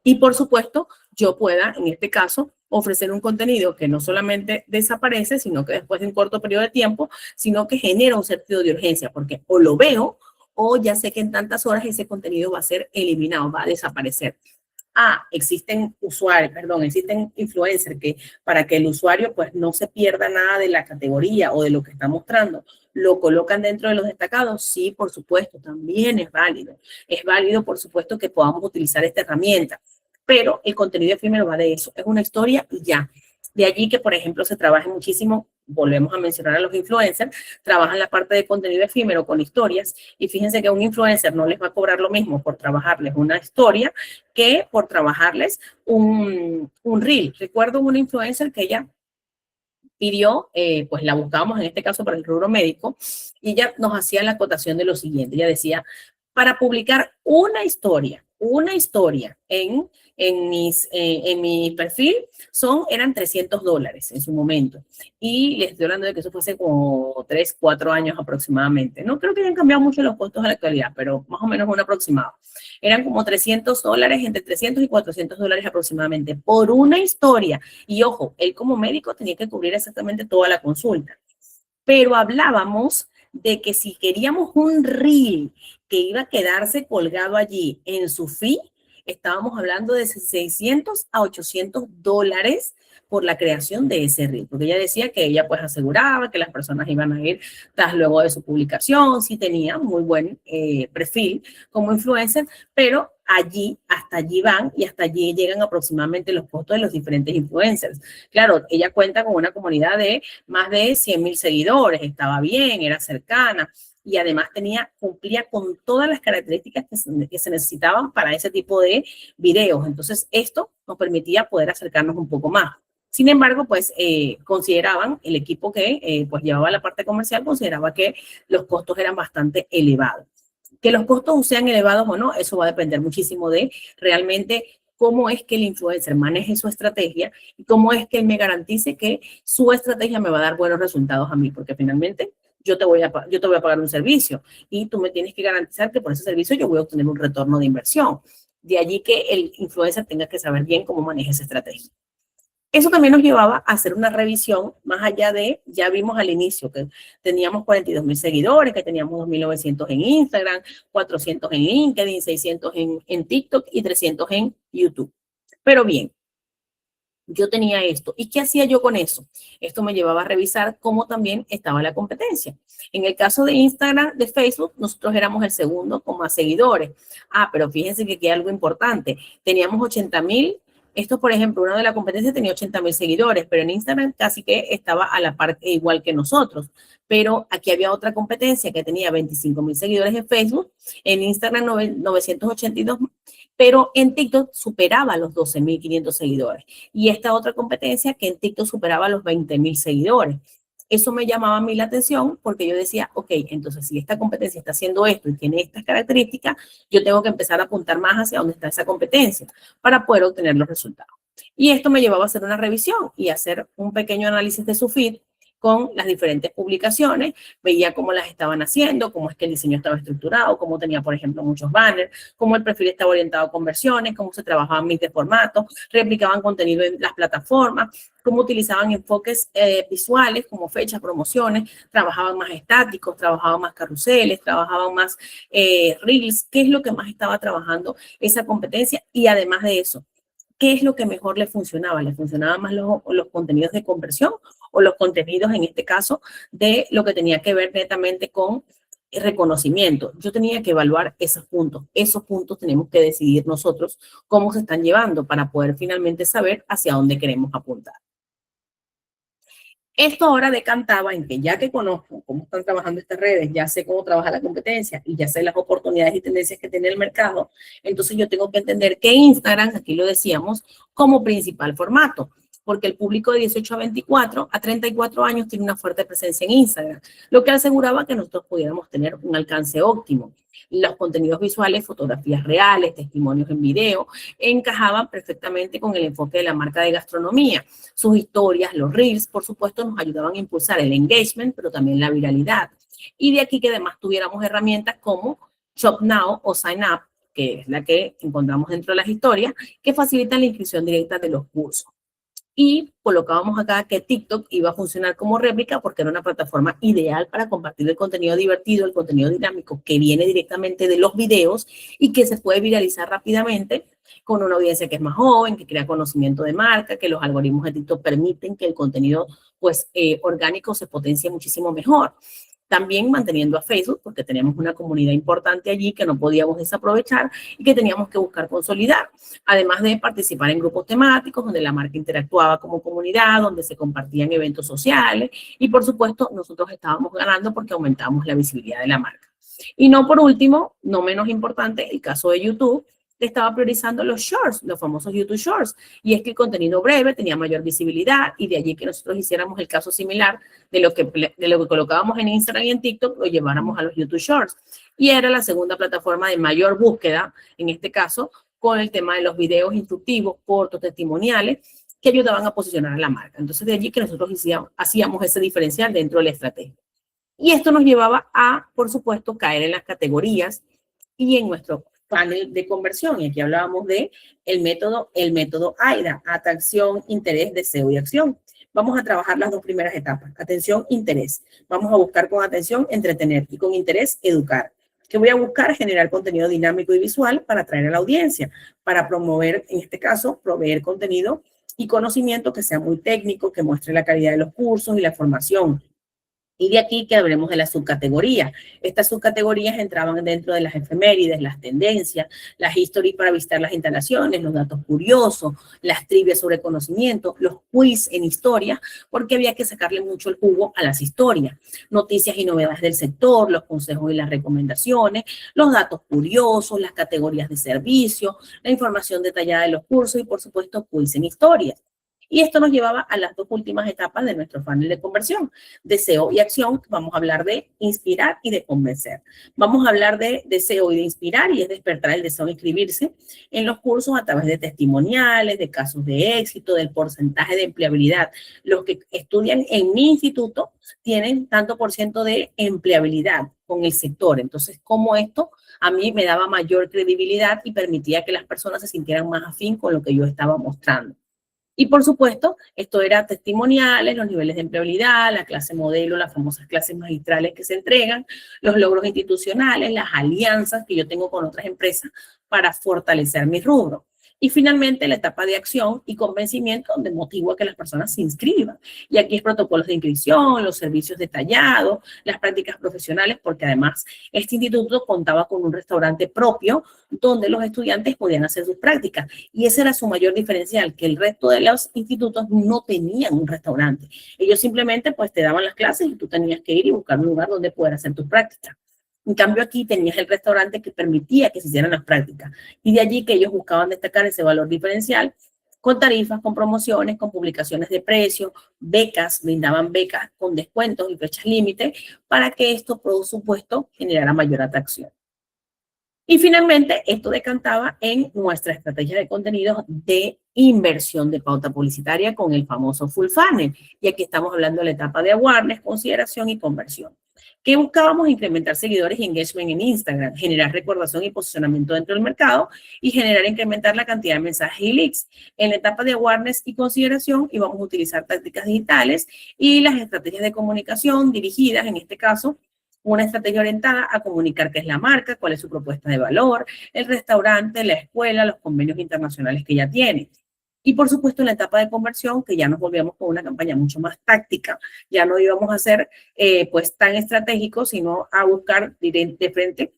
y por supuesto yo pueda en este caso ofrecer un contenido que no solamente desaparece, sino que después de un corto periodo de tiempo, sino que genera un sentido de urgencia, porque o lo veo o ya sé que en tantas horas ese contenido va a ser eliminado, va a desaparecer. Existen existen influencers que para que el usuario pues no se pierda nada de la categoría o de lo que está mostrando, lo colocan dentro de los destacados. Sí, por supuesto, también es válido. Es válido, por supuesto, que podamos utilizar esta herramienta, pero el contenido efímero va de eso. Es una historia y ya. De allí que, por ejemplo, se trabaje muchísimo, volvemos a mencionar a los influencers, trabajan la parte de contenido efímero con historias y fíjense que a un influencer no les va a cobrar lo mismo por trabajarles una historia que por trabajarles un reel. Recuerdo una influencer que ella pidió, pues la buscábamos en este caso para el rubro médico y ella nos hacía la acotación de lo siguiente, ella decía, para publicar una historia en mi perfil eran $300 en su momento. Y les estoy hablando de que eso fue hace como 3, 4 años aproximadamente. No creo que hayan cambiado mucho los costos a la actualidad, pero más o menos un aproximado. Eran como $300, entre 300 y $400 aproximadamente por una historia. Y ojo, él como médico tenía que cubrir exactamente toda la consulta. Pero hablábamos de que si queríamos un reel que iba a quedarse colgado allí en su feed, estábamos hablando de $600 a $800 por la creación de ese reel, porque ella decía que ella pues aseguraba que las personas iban a ir tras luego de su publicación, sí tenía muy buen perfil como influencer, pero hasta allí van y hasta allí llegan aproximadamente los costos de los diferentes influencers. Claro, ella cuenta con una comunidad de más de 100,000 seguidores, estaba bien, era cercana y además cumplía con todas las características que se necesitaban para ese tipo de videos. Entonces, esto nos permitía poder acercarnos un poco más. Sin embargo, pues consideraban, el equipo que pues llevaba la parte comercial consideraba que los costos eran bastante elevados. Que los costos sean elevados o no, eso va a depender muchísimo de realmente cómo es que el influencer maneje su estrategia y cómo es que él me garantice que su estrategia me va a dar buenos resultados a mí, porque finalmente yo te voy a pagar un servicio y tú me tienes que garantizar que por ese servicio yo voy a obtener un retorno de inversión. De allí que el influencer tenga que saber bien cómo maneja esa estrategia. Eso también nos llevaba a hacer una revisión más allá de, ya vimos al inicio que teníamos 42,000 seguidores, que teníamos 2,900 en Instagram, 400 en LinkedIn, 600 en TikTok y 300 en YouTube. Pero bien, yo tenía esto. ¿Y qué hacía yo con eso? Esto me llevaba a revisar cómo también estaba la competencia. En el caso de Instagram, de Facebook, nosotros éramos el segundo con más seguidores. Pero fíjense que aquí hay algo importante. Teníamos 80,000. Esto, por ejemplo, uno de la competencia tenía 80,000 seguidores, pero en Instagram casi que estaba a la par igual que nosotros. Pero aquí había otra competencia que tenía 25,000 seguidores en Facebook, en Instagram 982, pero en TikTok superaba los 12,500 seguidores. Y esta otra competencia que en TikTok superaba los 20,000 seguidores. Eso me llamaba a mí la atención porque yo decía, ok, entonces si esta competencia está haciendo esto y tiene estas características, yo tengo que empezar a apuntar más hacia dónde está esa competencia para poder obtener los resultados. Y esto me llevaba a hacer una revisión y hacer un pequeño análisis de su feed con las diferentes publicaciones, veía cómo las estaban haciendo, cómo es que el diseño estaba estructurado, cómo tenía, por ejemplo, muchos banners, cómo el perfil estaba orientado a conversiones, cómo se trabajaban mis de formatos, replicaban contenido en las plataformas, cómo utilizaban enfoques visuales como fechas, promociones, trabajaban más estáticos, trabajaban más carruseles, trabajaban más reels, qué es lo que más estaba trabajando esa competencia y además de eso, ¿qué es lo que mejor le funcionaba? ¿Le funcionaban más los contenidos de conversión o los contenidos, en este caso, de lo que tenía que ver netamente con reconocimiento? Yo tenía que evaluar esos puntos. Esos puntos tenemos que decidir nosotros cómo se están llevando para poder finalmente saber hacia dónde queremos apuntar. Esto ahora decantaba en que ya que conozco cómo están trabajando estas redes, ya sé cómo trabaja la competencia y ya sé las oportunidades y tendencias que tiene el mercado, entonces yo tengo que entender que Instagram, aquí lo decíamos, como principal formato, porque el público de 18 a 34 años tiene una fuerte presencia en Instagram, lo que aseguraba que nosotros pudiéramos tener un alcance óptimo. Los contenidos visuales, fotografías reales, testimonios en video, encajaban perfectamente con el enfoque de la marca de gastronomía. Sus historias, los reels, por supuesto, nos ayudaban a impulsar el engagement, pero también la viralidad. Y de aquí que además tuviéramos herramientas como Shop Now o Sign Up, que es la que encontramos dentro de las historias, que facilitan la inscripción directa de los cursos. Y colocábamos acá que TikTok iba a funcionar como réplica porque era una plataforma ideal para compartir el contenido divertido, el contenido dinámico que viene directamente de los videos y que se puede viralizar rápidamente con una audiencia que es más joven, que crea conocimiento de marca, que los algoritmos de TikTok permiten que el contenido orgánico se potencie muchísimo mejor. También manteniendo a Facebook, porque tenemos una comunidad importante allí que no podíamos desaprovechar y que teníamos que buscar consolidar. Además de participar en grupos temáticos donde la marca interactuaba como comunidad, donde se compartían eventos sociales y, por supuesto, nosotros estábamos ganando porque aumentábamos la visibilidad de la marca. Y no por último, no menos importante, el caso de YouTube, estaba priorizando los shorts, los famosos YouTube Shorts, y es que el contenido breve tenía mayor visibilidad y de allí que nosotros hiciéramos el caso similar de lo que colocábamos en Instagram y en TikTok, lo lleváramos a los YouTube Shorts. Y era la segunda plataforma de mayor búsqueda, en este caso, con el tema de los videos instructivos, cortos, testimoniales, que ayudaban a posicionar a la marca. Entonces, de allí que nosotros hacíamos ese diferencial dentro de la estrategia. Y esto nos llevaba a, por supuesto, caer en las categorías y en nuestro panel de conversión. Y aquí hablábamos de el método AIDA, atracción, interés, deseo y acción. Vamos a trabajar las dos primeras etapas, atención, interés. Vamos a buscar con atención, entretener y con interés, educar. ¿Qué voy a buscar? Generar contenido dinámico y visual para atraer a la audiencia, para promover, en este caso, proveer contenido y conocimiento que sea muy técnico, que muestre la calidad de los cursos y la formación. Y de aquí que hablemos de las subcategorías. Estas subcategorías entraban dentro de las efemérides, las tendencias, las historias para visitar las instalaciones, los datos curiosos, las trivias sobre conocimiento, los quiz en historia, porque había que sacarle mucho el jugo a las historias. Noticias y novedades del sector, los consejos y las recomendaciones, los datos curiosos, las categorías de servicio, la información detallada de los cursos y, por supuesto, quiz en historia. Y esto nos llevaba a las dos últimas etapas de nuestro funnel de conversión, deseo y acción. Vamos a hablar de inspirar y de convencer. Vamos a hablar de deseo y de inspirar, y es despertar el deseo de inscribirse en los cursos a través de testimoniales, de casos de éxito, del porcentaje de empleabilidad. Los que estudian en mi instituto tienen tanto por ciento de empleabilidad con el sector. Entonces, como esto a mí me daba mayor credibilidad y permitía que las personas se sintieran más afín con lo que yo estaba mostrando. Y por supuesto, esto era testimoniales, los niveles de empleabilidad, la clase modelo, las famosas clases magistrales que se entregan, los logros institucionales, las alianzas que yo tengo con otras empresas para fortalecer mi rubro. Y finalmente la etapa de acción y convencimiento, donde motivo a que las personas se inscriban. Y aquí es protocolos de inscripción, los servicios detallados, las prácticas profesionales, porque además este instituto contaba con un restaurante propio donde los estudiantes podían hacer sus prácticas. Y ese era su mayor diferencial, que el resto de los institutos no tenían un restaurante. Ellos simplemente pues te daban las clases y tú tenías que ir y buscar un lugar donde poder hacer tus prácticas. En cambio, aquí tenías el restaurante que permitía que se hicieran las prácticas. Y de allí que ellos buscaban destacar ese valor diferencial con tarifas, con promociones, con publicaciones de precios, becas, brindaban becas con descuentos y fechas límite para que esto, por supuesto, generara mayor atracción. Y finalmente, esto decantaba en nuestra estrategia de contenidos de inversión de pauta publicitaria con el famoso full funnel. Y aquí estamos hablando de la etapa de awareness, consideración y conversión. ¿Qué buscábamos? Incrementar seguidores y engagement en Instagram, generar recordación y posicionamiento dentro del mercado y generar incrementar la cantidad de mensajes y leads. En la etapa de awareness y consideración íbamos a utilizar tácticas digitales y las estrategias de comunicación dirigidas, en este caso, una estrategia orientada a comunicar qué es la marca, cuál es su propuesta de valor, el restaurante, la escuela, los convenios internacionales que ya tiene. Y por supuesto en la etapa de conversión, que ya nos volvíamos con una campaña mucho más táctica, ya no íbamos a ser pues tan estratégicos, sino a buscar de frente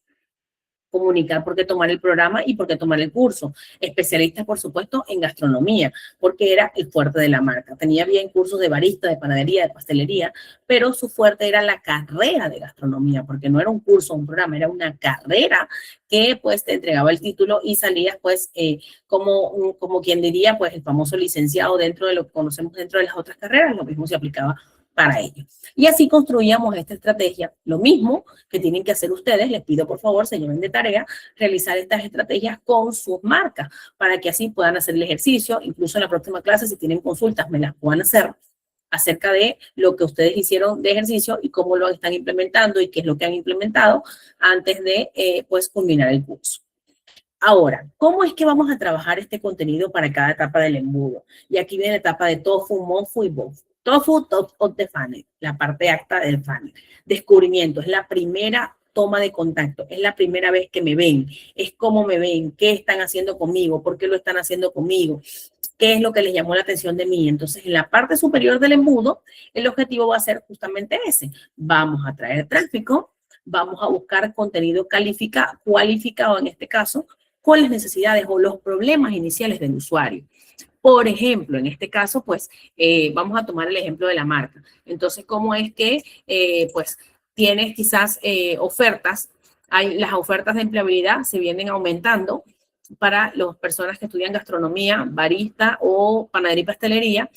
comunicar por qué tomar el programa y por qué tomar el curso. Especialistas, por supuesto, en gastronomía, porque era el fuerte de la marca. Tenía bien cursos de barista, de panadería, de pastelería, pero su fuerte era la carrera de gastronomía, porque no era un curso, un programa, era una carrera que pues te entregaba el título y salías pues como quien diría pues el famoso licenciado dentro de lo que conocemos dentro de las otras carreras. Lo mismo se aplicaba para ello. Y así construíamos esta estrategia. Lo mismo que tienen que hacer ustedes, les pido por favor, se lleven de tarea, realizar estas estrategias con sus marcas, para que así puedan hacer el ejercicio. Incluso en la próxima clase, si tienen consultas, me las puedan hacer acerca de lo que ustedes hicieron de ejercicio y cómo lo están implementando y qué es lo que han implementado antes de pues culminar el curso. Ahora, ¿cómo es que vamos a trabajar este contenido para cada etapa del embudo? Y aquí viene la etapa de tofu, mofu y bofu. Tofu, top of the funnel, la parte alta del funnel. Descubrimiento, es la primera toma de contacto, es la primera vez que me ven, es cómo me ven, qué están haciendo conmigo, por qué lo están haciendo conmigo, qué es lo que les llamó la atención de mí. Entonces, en la parte superior del embudo, el objetivo va a ser justamente ese. Vamos a traer tráfico, vamos a buscar contenido cualificado en este caso, con las necesidades o los problemas iniciales del usuario. Por ejemplo, en este caso, pues, vamos a tomar el ejemplo de la marca. Entonces, ¿cómo es que, pues, tienes quizás ofertas? Las ofertas de empleabilidad se vienen aumentando para las personas que estudian gastronomía, barista o panadería y pastelería.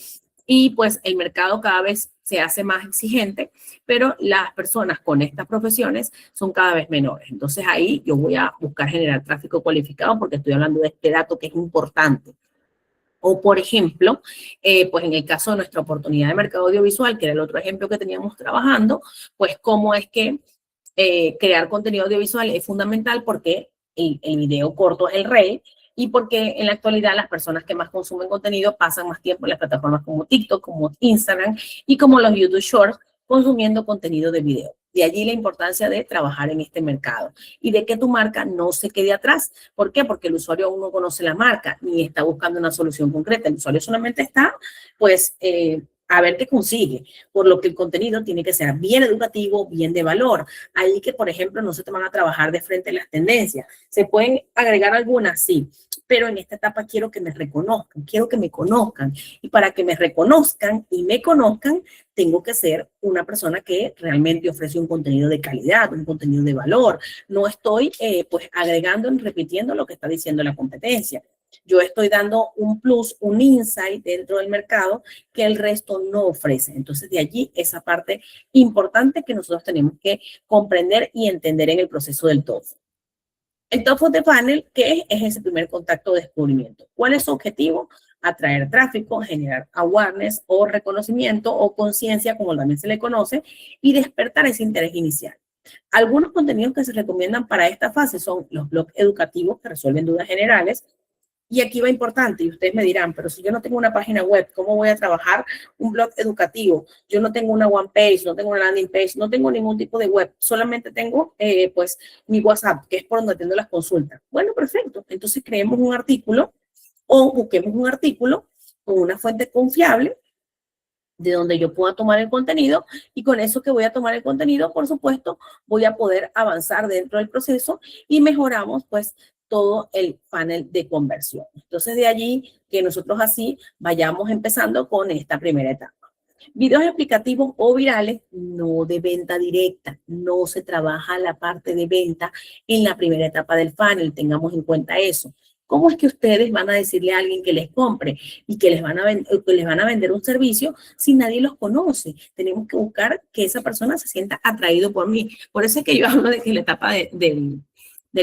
Y pues el mercado cada vez se hace más exigente, pero las personas con estas profesiones son cada vez menores. Entonces ahí yo voy a buscar generar tráfico cualificado porque estoy hablando de este dato que es importante. O, por ejemplo, pues en el caso de nuestra oportunidad de mercado audiovisual, que era el otro ejemplo que teníamos trabajando, pues cómo es que crear contenido audiovisual es fundamental porque el video corto es el rey y porque en la actualidad las personas que más consumen contenido pasan más tiempo en las plataformas como TikTok, como Instagram y como los YouTube Shorts consumiendo contenido de video. De allí la importancia de trabajar en este mercado y de que tu marca no se quede atrás. ¿Por qué? Porque el usuario aún no conoce la marca ni está buscando una solución concreta. El usuario solamente está, pues, a ver qué consigue, por lo que el contenido tiene que ser bien educativo, bien de valor. Ahí que, por ejemplo, no se te van a trabajar de frente las tendencias. Se pueden agregar algunas, sí, pero en esta etapa quiero que me reconozcan, quiero que me conozcan. Y para que me reconozcan y me conozcan, tengo que ser una persona que realmente ofrece un contenido de calidad, un contenido de valor. No estoy, pues, agregando y repitiendo lo que está diciendo la competencia. yo estoy dando un plus, un insight dentro del mercado que el resto no ofrece. Entonces, de allí esa parte importante que nosotros tenemos que comprender y entender en el proceso del TOEFL. El top of the funnel, ¿qué es? Es ese primer contacto de descubrimiento. ¿Cuál es su objetivo? Atraer tráfico, generar awareness o reconocimiento o conciencia, como también se le conoce, y despertar ese interés inicial. Algunos contenidos que se recomiendan para esta fase son los blogs educativos que resuelven dudas generales. Y aquí va importante, y ustedes me dirán, pero si yo no tengo una página web, ¿cómo voy a trabajar un blog educativo? Yo no tengo una one page, no tengo una landing page, no tengo ningún tipo de web, solamente tengo pues mi WhatsApp, que es por donde atiendo las consultas. Bueno, perfecto. Entonces creemos un artículo o busquemos un artículo con una fuente confiable de donde yo pueda tomar el contenido y con eso que voy a tomar el contenido, por supuesto, voy a poder avanzar dentro del proceso y mejoramos pues todo el funnel de conversión. Entonces de allí que nosotros así vayamos empezando con esta primera etapa. Videos explicativos o virales, no de venta directa, no se trabaja la parte de venta en la primera etapa del funnel, tengamos en cuenta eso. ¿Cómo es que ustedes van a decirle a alguien que les compre y que les van a vender un servicio si nadie los conoce? Tenemos que buscar que esa persona se sienta atraído por mí. Por eso es que yo hablo de que la etapa del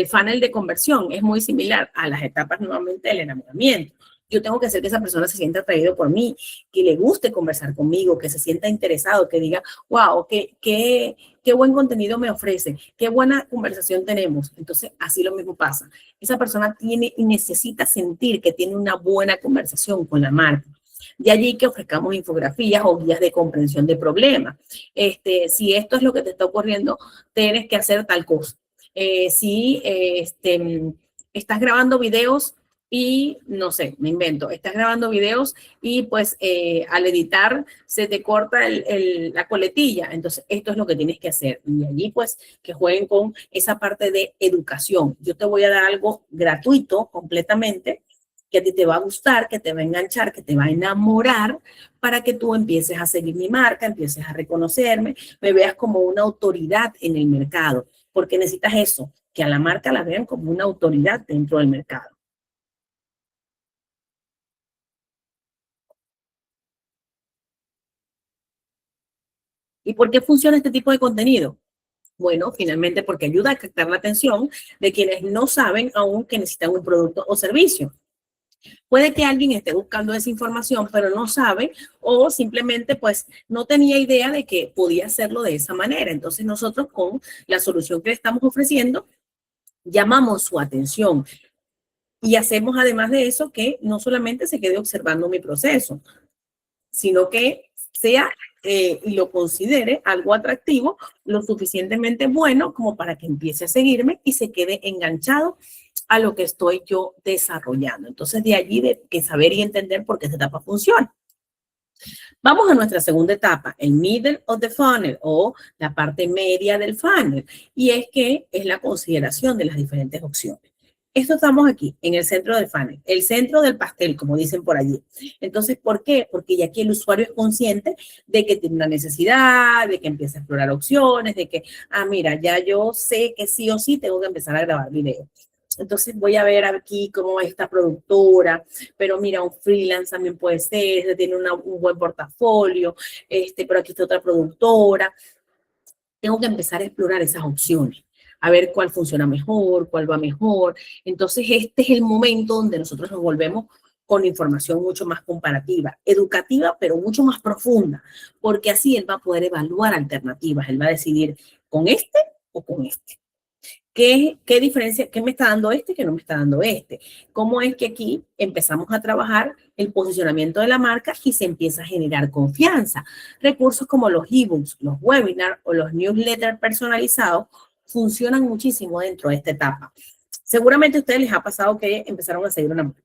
funnel de conversión es muy similar a las etapas nuevamente del enamoramiento. Yo tengo que hacer que esa persona se sienta atraído por mí, que le guste conversar conmigo, que se sienta interesado, que diga, wow, qué buen contenido me ofrece, qué buena conversación tenemos. Entonces, así lo mismo pasa. Esa persona tiene y necesita sentir que tiene una buena conversación con la marca. De allí que ofrezcamos infografías o guías de comprensión de problemas. Si esto es lo que te está ocurriendo, tienes que hacer tal cosa. Si estás grabando videos y no sé, me invento, estás grabando videos y pues al editar se te corta la coletilla, entonces esto es lo que tienes que hacer. Y allí pues que jueguen con esa parte de educación. Yo te voy a dar algo gratuito completamente que a ti te va a gustar, que te va a enganchar, que te va a enamorar para que tú empieces a seguir mi marca, empieces a reconocerme, me veas como una autoridad en el mercado, porque necesitas eso, que a la marca la vean como una autoridad dentro del mercado. ¿Y por qué funciona este tipo de contenido? Bueno, finalmente porque ayuda a captar la atención de quienes no saben aún que necesitan un producto o servicio. Puede que alguien esté buscando esa información, pero no sabe o simplemente pues no tenía idea de que podía hacerlo de esa manera. Entonces nosotros con la solución que le estamos ofreciendo, llamamos su atención y hacemos además de eso que no solamente se quede observando mi proceso, sino que sea y lo considere algo atractivo, lo suficientemente bueno como para que empiece a seguirme y se quede enganchado a lo que estoy yo desarrollando. Entonces, de allí de que saber y entender por qué esta etapa funciona. Vamos a nuestra segunda etapa, el middle of the funnel o la parte media del funnel, y es que es la consideración de las diferentes opciones. Esto estamos aquí, en el centro del funnel, el centro del pastel, como dicen por allí. Entonces, ¿por qué? Porque ya aquí el usuario es consciente de que tiene una necesidad, de que empieza a explorar opciones, de que, mira, ya yo sé que sí o sí tengo que empezar a grabar videos. Entonces voy a ver aquí cómo es esta productora, pero mira, un freelance también puede ser, tiene un buen portafolio, pero aquí está otra productora. Tengo que empezar a explorar esas opciones, a ver cuál funciona mejor, cuál va mejor. Entonces este es el momento donde nosotros nos volvemos con información mucho más comparativa, educativa, pero mucho más profunda, porque así él va a poder evaluar alternativas, él va a decidir con este o con este. ¿Qué diferencia, qué me está dando este que no me está dando este? ¿Cómo es que aquí empezamos a trabajar el posicionamiento de la marca y se empieza a generar confianza? Recursos como los ebooks, los webinars o los newsletters personalizados funcionan muchísimo dentro de esta etapa. Seguramente a ustedes les ha pasado que empezaron a seguir una marca.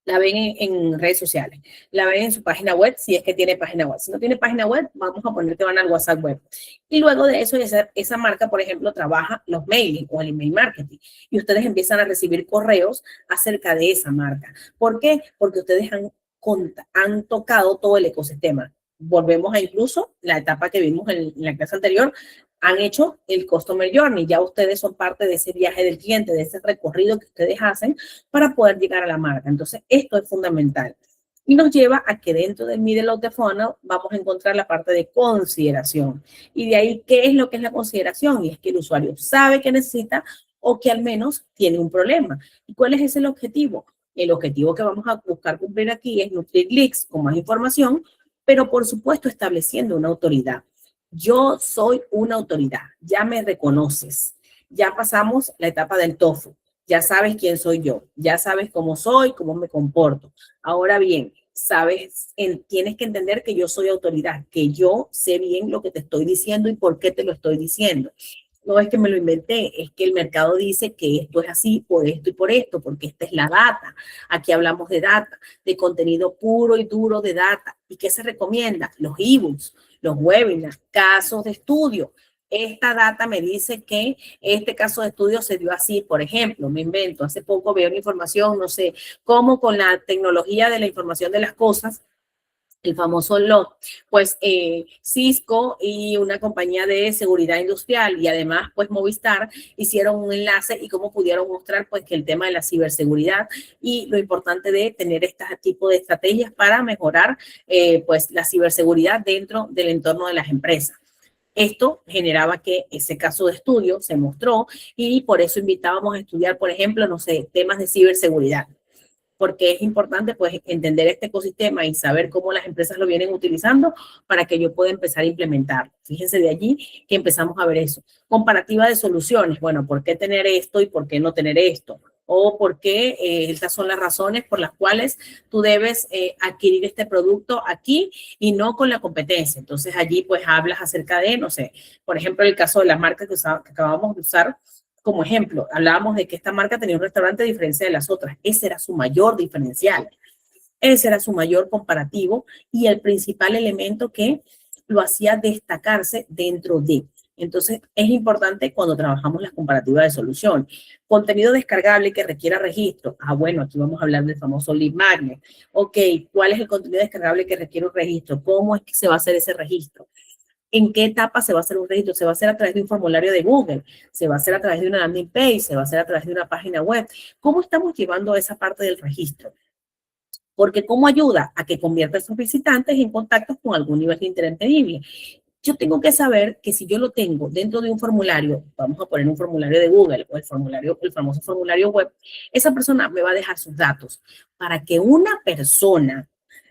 La ven en redes sociales, la ven en su página web, si es que tiene página web. Si no tiene página web, vamos a poner que van al WhatsApp web. Y luego de eso, esa marca, por ejemplo, trabaja los mailing o el email marketing. Y ustedes empiezan a recibir correos acerca de esa marca. ¿Por qué? Porque ustedes han tocado todo el ecosistema. Volvemos a incluso la etapa que vimos en la clase anterior, han hecho el Customer Journey. Ya ustedes son parte de ese viaje del cliente, de ese recorrido que ustedes hacen para poder llegar a la marca. Entonces, esto es fundamental. Y nos lleva a que dentro del middle of the funnel vamos a encontrar la parte de consideración. Y de ahí, ¿qué es lo que es la consideración? Y es que el usuario sabe que necesita o que al menos tiene un problema. ¿Y cuál es el objetivo? El objetivo que vamos a buscar cumplir aquí es nutrir leads con más información, pero por supuesto estableciendo una autoridad. Yo soy una autoridad, ya me reconoces, ya pasamos la etapa del TOEFL, ya sabes quién soy yo, ya sabes cómo soy, cómo me comporto. Ahora bien, tienes que entender que yo soy autoridad, que yo sé bien lo que te estoy diciendo y por qué te lo estoy diciendo. No es que me lo inventé, es que el mercado dice que esto es así por esto y por esto, porque esta es la data. Aquí hablamos de data, de contenido puro y duro de data. ¿Y qué se recomienda? Los ebooks, los webinars, casos de estudio. Esta data me dice que este caso de estudio se dio así, por ejemplo, me invento, hace poco veo una información, no sé, cómo con la tecnología de la información de las cosas, el famoso LOT, pues Cisco y una compañía de seguridad industrial y además pues Movistar hicieron un enlace y cómo pudieron mostrar pues que el tema de la ciberseguridad y lo importante de tener este tipo de estrategias para mejorar pues la ciberseguridad dentro del entorno de las empresas. Esto generaba que ese caso de estudio se mostró y por eso invitábamos a estudiar, por ejemplo, no sé, temas de ciberseguridad, porque es importante pues entender este ecosistema y saber cómo las empresas lo vienen utilizando para que yo pueda empezar a implementar. Fíjense de allí que empezamos a ver eso. Comparativa de soluciones. Bueno, ¿por qué tener esto y por qué no tener esto? O por qué estas son las razones por las cuales tú debes adquirir este producto aquí y no con la competencia. Entonces allí pues hablas acerca de, no sé, por ejemplo, el caso de las marcas que acabamos de usar, como ejemplo, hablábamos de que esta marca tenía un restaurante a diferencia de las otras. Ese era su mayor diferencial. Ese era su mayor comparativo y el principal elemento que lo hacía destacarse dentro de. Entonces, es importante cuando trabajamos las comparativas de solución. Contenido descargable que requiera registro. Ah, bueno, aquí vamos a hablar del famoso lead magnet. Ok, ¿cuál es el contenido descargable que requiere un registro? ¿Cómo es que se va a hacer ese registro? ¿En qué etapa se va a hacer un registro? ¿Se va a hacer a través de un formulario de Google? ¿Se va a hacer a través de una landing page? ¿Se va a hacer a través de una página web? ¿Cómo estamos llevando esa parte del registro? Porque ¿cómo ayuda a que convierta a esos visitantes en contactos con algún nivel de interés entendible? Yo tengo que saber que si yo lo tengo dentro de un formulario, vamos a poner un formulario de Google o el famoso formulario web, esa persona me va a dejar sus datos. Para que una persona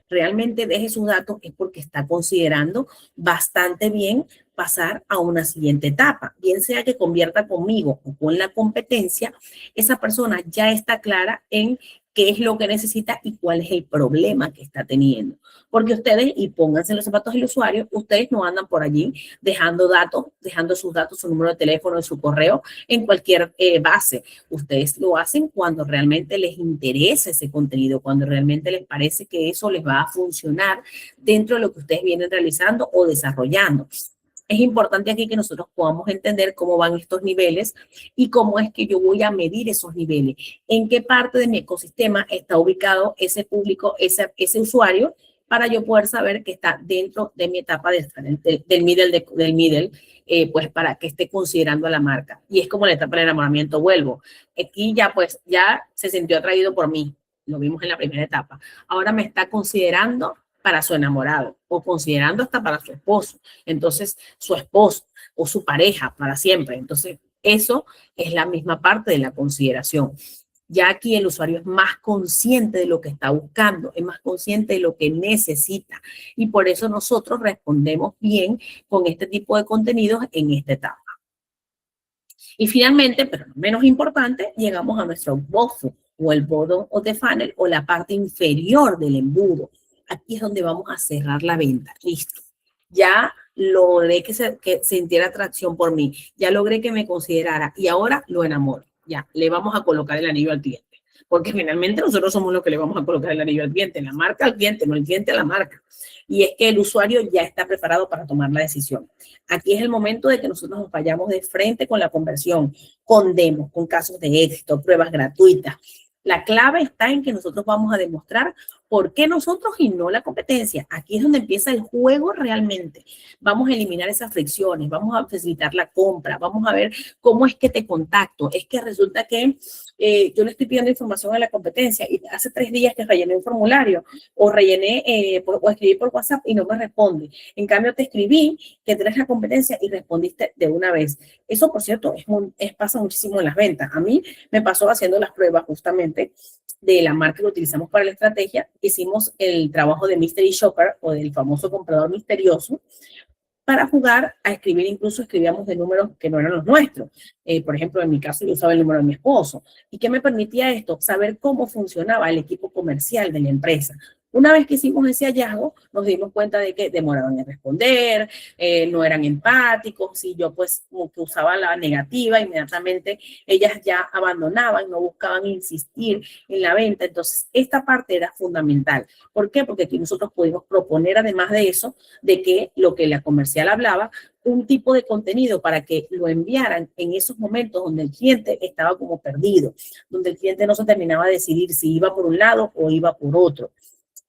realmente deje sus datos es porque está considerando bastante bien pasar a una siguiente etapa, bien sea que convierta conmigo o con la competencia, esa persona ya está clara en qué es lo que necesita y cuál es el problema que está teniendo. Porque ustedes, y pónganse en los zapatos del usuario, ustedes no andan por allí dejando datos, dejando sus datos, su número de teléfono, su correo en cualquier base. Ustedes lo hacen cuando realmente les interesa ese contenido, cuando realmente les parece que eso les va a funcionar dentro de lo que ustedes vienen realizando o desarrollando. Es importante aquí que nosotros podamos entender cómo van estos niveles y cómo es que yo voy a medir esos niveles. En qué parte de mi ecosistema está ubicado ese público, ese usuario, para yo poder saber que está dentro de mi etapa del middle, pues para que esté considerando a la marca. Y es como la etapa del enamoramiento, vuelvo. Aquí ya pues ya se sintió atraído por mí, lo vimos en la primera etapa. Ahora me está considerando para su enamorado o considerando hasta para su esposo. Entonces, su esposo o su pareja para siempre. Entonces, eso es la misma parte de la consideración. Ya aquí el usuario es más consciente de lo que está buscando, es más consciente de lo que necesita. Y por eso nosotros respondemos bien con este tipo de contenidos en esta etapa. Y finalmente, pero no menos importante, llegamos a nuestro BOFU o el bottom of the funnel o la parte inferior del embudo. Aquí es donde vamos a cerrar la venta. Listo. Ya logré que sintiera atracción por mí. Ya logré que me considerara y ahora lo enamoro. Ya, le vamos a colocar el anillo al cliente. Porque finalmente nosotros somos los que le vamos a colocar el anillo al cliente. La marca al cliente, no el cliente a la marca. Y es que el usuario ya está preparado para tomar la decisión. Aquí es el momento de que nosotros nos vayamos de frente con la conversión, con demos, con casos de éxito, pruebas gratuitas. La clave está en que nosotros vamos a demostrar ¿Por qué nosotros y no la competencia? Aquí es donde empieza el juego realmente. Vamos a eliminar esas fricciones, vamos a facilitar la compra, vamos a ver cómo es que te contacto. Es que resulta que yo le estoy pidiendo información a la competencia y hace 3 días que rellené un formulario o rellené o escribí por WhatsApp y no me responde. En cambio, te escribí que tenés la competencia y respondiste de una vez. Eso, por cierto, pasa muchísimo en las ventas. A mí me pasó haciendo las pruebas justamente de la marca que utilizamos para la estrategia. Hicimos el trabajo de Mystery Shopper o del famoso comprador misterioso para jugar a escribir, incluso escribíamos de números que no eran los nuestros. Por ejemplo, en mi caso yo usaba el número de mi esposo. ¿Y qué me permitía esto? Saber cómo funcionaba el equipo comercial de la empresa. Una vez que hicimos ese hallazgo, nos dimos cuenta de que demoraban en responder, no eran empáticos, y yo pues como que usaba la negativa, inmediatamente ellas ya abandonaban, no buscaban insistir en la venta. Entonces, esta parte era fundamental. ¿Por qué? Porque aquí nosotros pudimos proponer, además de eso, de que lo que la comercial hablaba, un tipo de contenido para que lo enviaran en esos momentos donde el cliente estaba como perdido, donde el cliente no se terminaba de decidir si iba por un lado o iba por otro.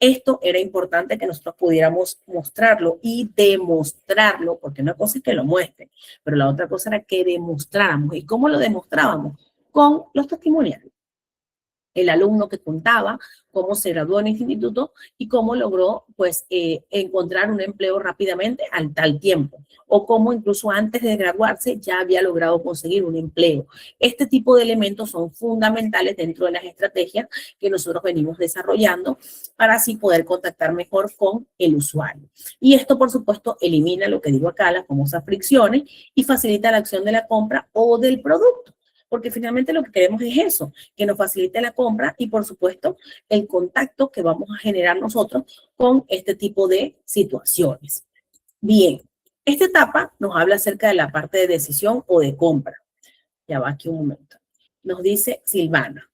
Esto era importante que nosotros pudiéramos mostrarlo y demostrarlo, porque una cosa es que lo muestren, pero la otra cosa era que demostráramos. ¿Y cómo lo demostrábamos? Con los testimoniales. El alumno que contaba cómo se graduó en el instituto y cómo logró pues encontrar un empleo rápidamente al tal tiempo, o cómo incluso antes de graduarse ya había logrado conseguir un empleo. Este tipo de elementos son fundamentales dentro de las estrategias que nosotros venimos desarrollando para así poder contactar mejor con el usuario. Y esto, por supuesto, elimina lo que digo acá, las famosas fricciones, y facilita la acción de la compra o del producto. Porque finalmente lo que queremos es eso, que nos facilite la compra y, por supuesto, el contacto que vamos a generar nosotros con este tipo de situaciones. Bien, esta etapa nos habla acerca de la parte de decisión o de compra. Ya va aquí un momento. Nos dice Silvana.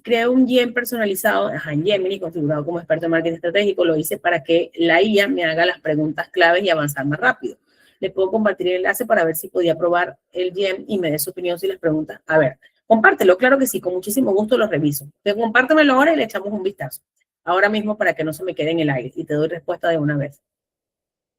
Creo un GEM personalizado en Gemini, configurado como experto en marketing estratégico. Lo hice para que la IA me haga las preguntas claves y avanzar más rápido. Le puedo compartir el enlace para ver si podía probar el GEM y me dé su opinión si les pregunta. A ver, compártelo, claro que sí, con muchísimo gusto lo reviso. Pero compártemelo ahora y le echamos un vistazo. Ahora mismo para que no se me quede en el aire y te doy respuesta de una vez.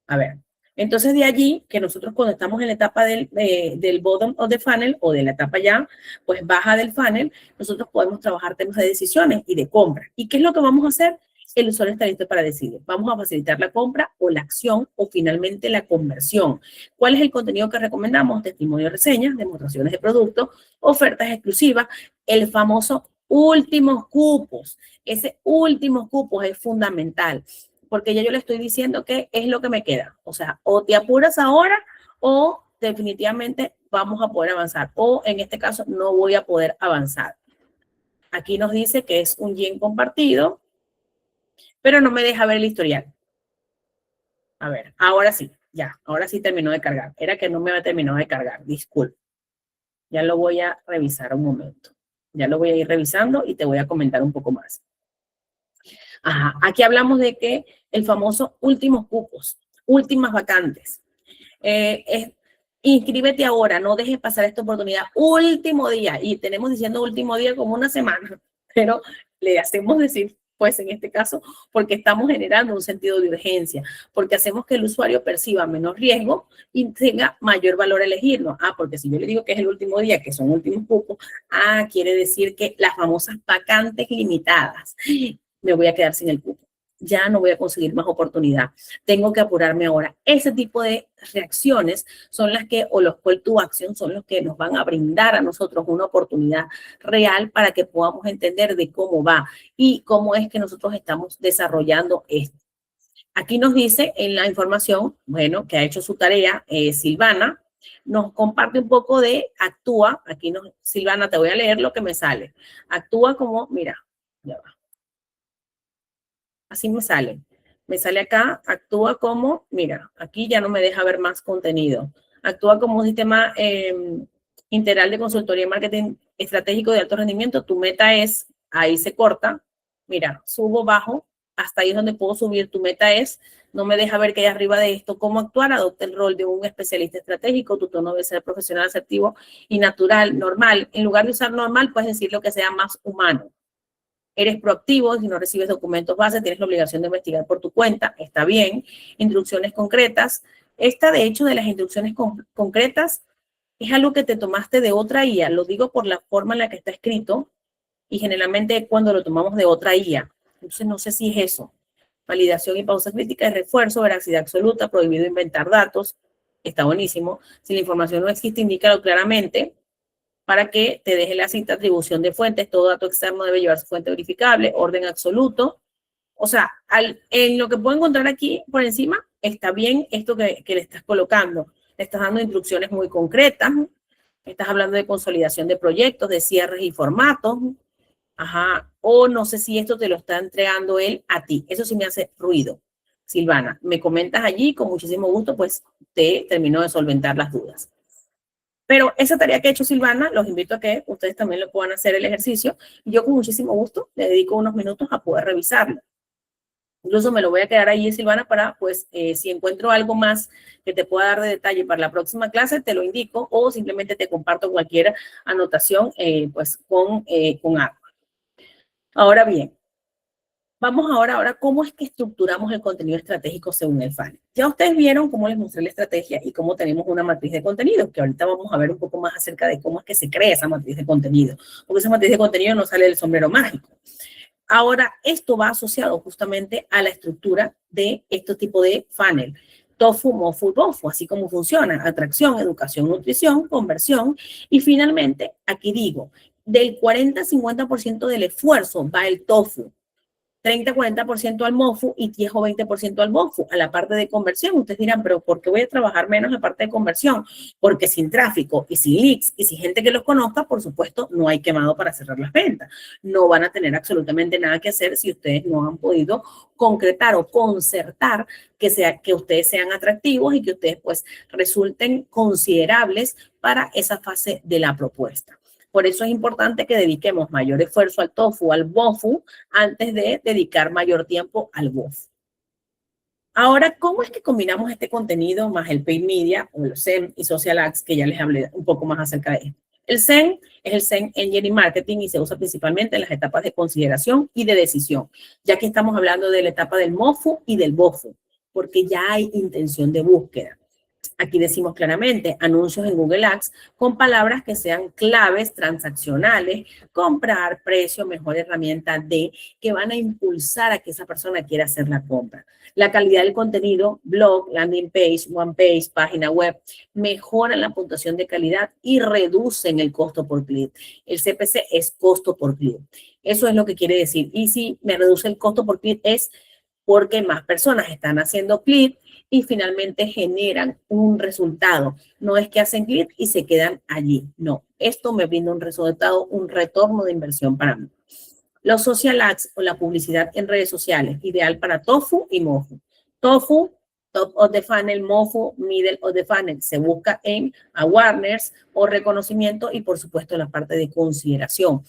A ver, entonces de allí que nosotros cuando estamos en la etapa del bottom of the funnel o de la etapa ya pues baja del funnel, nosotros podemos trabajar temas de decisiones y de compra. ¿Y qué es lo que vamos a hacer? El usuario está listo para decidir. Vamos a facilitar la compra o la acción o finalmente la conversión. ¿Cuál es el contenido que recomendamos? Testimonios, reseñas, demostraciones de productos, ofertas exclusivas, el famoso últimos cupos. Ese últimos cupos es fundamental, porque ya yo le estoy diciendo que es lo que me queda. O sea, o te apuras ahora o definitivamente vamos a poder avanzar. O en este caso no voy a poder avanzar. Aquí nos dice que es un GEM compartido, pero no me deja ver el historial. A ver, ahora sí, ya, ahora sí terminó de cargar. Era que no me había terminado de cargar, disculpe. Ya lo voy a revisar un momento. Ya lo voy a ir revisando y te voy a comentar un poco más. Ajá, aquí hablamos de que el famoso últimos cupos, últimas vacantes. Inscríbete ahora, no dejes pasar esta oportunidad. Último día, y tenemos diciendo último día como una semana, pero le hacemos decir, pues en este caso, porque estamos generando un sentido de urgencia, porque hacemos que el usuario perciba menos riesgo y tenga mayor valor a elegirlo. Ah, porque si yo le digo que es el último día, que son últimos cupos, quiere decir que las famosas vacantes limitadas, me voy a quedar sin el cupo. Ya no voy a conseguir más oportunidad. Tengo que apurarme ahora. Ese tipo de reacciones son las que, o los call to action, son los que nos van a brindar a nosotros una oportunidad real para que podamos entender de cómo va y cómo es que nosotros estamos desarrollando esto. Aquí nos dice en la información, bueno, que ha hecho su tarea Silvana, nos comparte un poco de actúa. Aquí Silvana, te voy a leer lo que me sale. Actúa como, mira, ya va. Así me sale. Me sale acá, actúa como, mira, aquí ya no me deja ver más contenido. Actúa como un sistema integral de consultoría y marketing estratégico de alto rendimiento. Tu meta es, ahí se corta. Mira, subo, bajo, hasta ahí es donde puedo subir. Tu meta es, no me deja ver que hay arriba de esto, cómo actuar. Adopta el rol de un especialista estratégico. Tu tono debe ser profesional, asertivo y natural, normal. En lugar de usar normal, puedes decir lo que sea más humano. Eres proactivo, si no recibes documentos base, tienes la obligación de investigar por tu cuenta, está bien. Instrucciones concretas. Esta, de hecho, de las instrucciones concretas, es algo que te tomaste de otra IA. Lo digo por la forma en la que está escrito y generalmente cuando lo tomamos de otra IA. Entonces, no sé si es eso. Validación y pausa crítica, refuerzo, veracidad absoluta, prohibido inventar datos. Está buenísimo. Si la información no existe, indícalo claramente para que te deje la cita, atribución de fuentes, todo dato externo debe llevar su fuente verificable, orden absoluto. O sea, en lo que puedo encontrar aquí por encima, está bien esto que le estás colocando. Le estás dando instrucciones muy concretas, estás hablando de consolidación de proyectos, de cierres y formatos. Ajá, o no sé si esto te lo está entregando él a ti. Eso sí me hace ruido. Silvana, me comentas allí, con muchísimo gusto, pues te termino de solventar las dudas. Pero esa tarea que ha hecho Silvana, los invito a que ustedes también lo puedan hacer el ejercicio. Yo con muchísimo gusto le dedico unos minutos a poder revisarlo. Incluso me lo voy a quedar ahí, Silvana, para, pues, si encuentro algo más que te pueda dar de detalle para la próxima clase, te lo indico o simplemente te comparto cualquier anotación, pues, con algo. Ahora bien, vamos ahora, ¿cómo es que estructuramos el contenido estratégico según el funnel? Ya ustedes vieron cómo les mostré la estrategia y cómo tenemos una matriz de contenido, que ahorita vamos a ver un poco más acerca de cómo es que se crea esa matriz de contenido, porque esa matriz de contenido no sale del sombrero mágico. Ahora, esto va asociado justamente a la estructura de este tipo de funnel. TOFU, MOFU, BOFU, así como funciona. Atracción, educación, nutrición, conversión. Y finalmente, aquí digo, del 40-50% del esfuerzo va el TOFU. 30-40% al MOFU y 10 o 20% al BOFU, a la parte de conversión. Ustedes dirán, pero ¿por qué voy a trabajar menos la parte de conversión? Porque sin tráfico y sin leads y sin gente que los conozca, por supuesto, no hay quemado para cerrar las ventas. No van a tener absolutamente nada que hacer si ustedes no han podido concretar o concertar que ustedes sean atractivos y que ustedes pues resulten considerables para esa fase de la propuesta. Por eso es importante que dediquemos mayor esfuerzo al TOFU, al BOFU, antes de dedicar mayor tiempo al BOFU. Ahora, ¿cómo es que combinamos este contenido más el paid media o el SEM y social ads, que ya les hablé un poco más acerca de esto? El SEM es el SEM Engine Marketing y se usa principalmente en las etapas de consideración y de decisión, ya que estamos hablando de la etapa del MOFU y del BOFU, porque ya hay intención de búsqueda. Aquí decimos claramente anuncios en Google Ads con palabras que sean claves, transaccionales, comprar, precio, mejor herramienta de, que van a impulsar a que esa persona quiera hacer la compra. La calidad del contenido, blog, landing page, one page, página web, mejoran la puntuación de calidad y reducen el costo por clic. El CPC es costo por clic. Eso es lo que quiere decir. Y si me reduce el costo por clic es porque más personas están haciendo clic y finalmente generan un resultado. No es que hacen clic y se quedan allí. No, esto me brinda un resultado, un retorno de inversión para mí. Los social ads o la publicidad en redes sociales, ideal para TOFU y MOFU. TOFU, top of the funnel, MOFU, middle of the funnel. Se busca en awareness o reconocimiento y, por supuesto, la parte de consideración.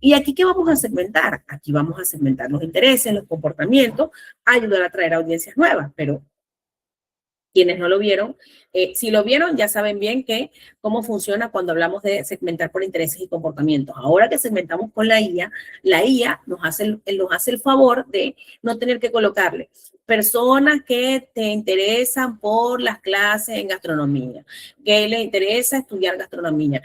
¿Y aquí qué vamos a segmentar? Aquí vamos a segmentar los intereses, los comportamientos, ayudar a atraer audiencias nuevas, pero quienes no lo vieron, si lo vieron ya saben bien que cómo funciona cuando hablamos de segmentar por intereses y comportamientos. Ahora que segmentamos con la IA nos hace el favor de no tener que colocarle personas que te interesan por las clases en gastronomía, que les interesa estudiar gastronomía,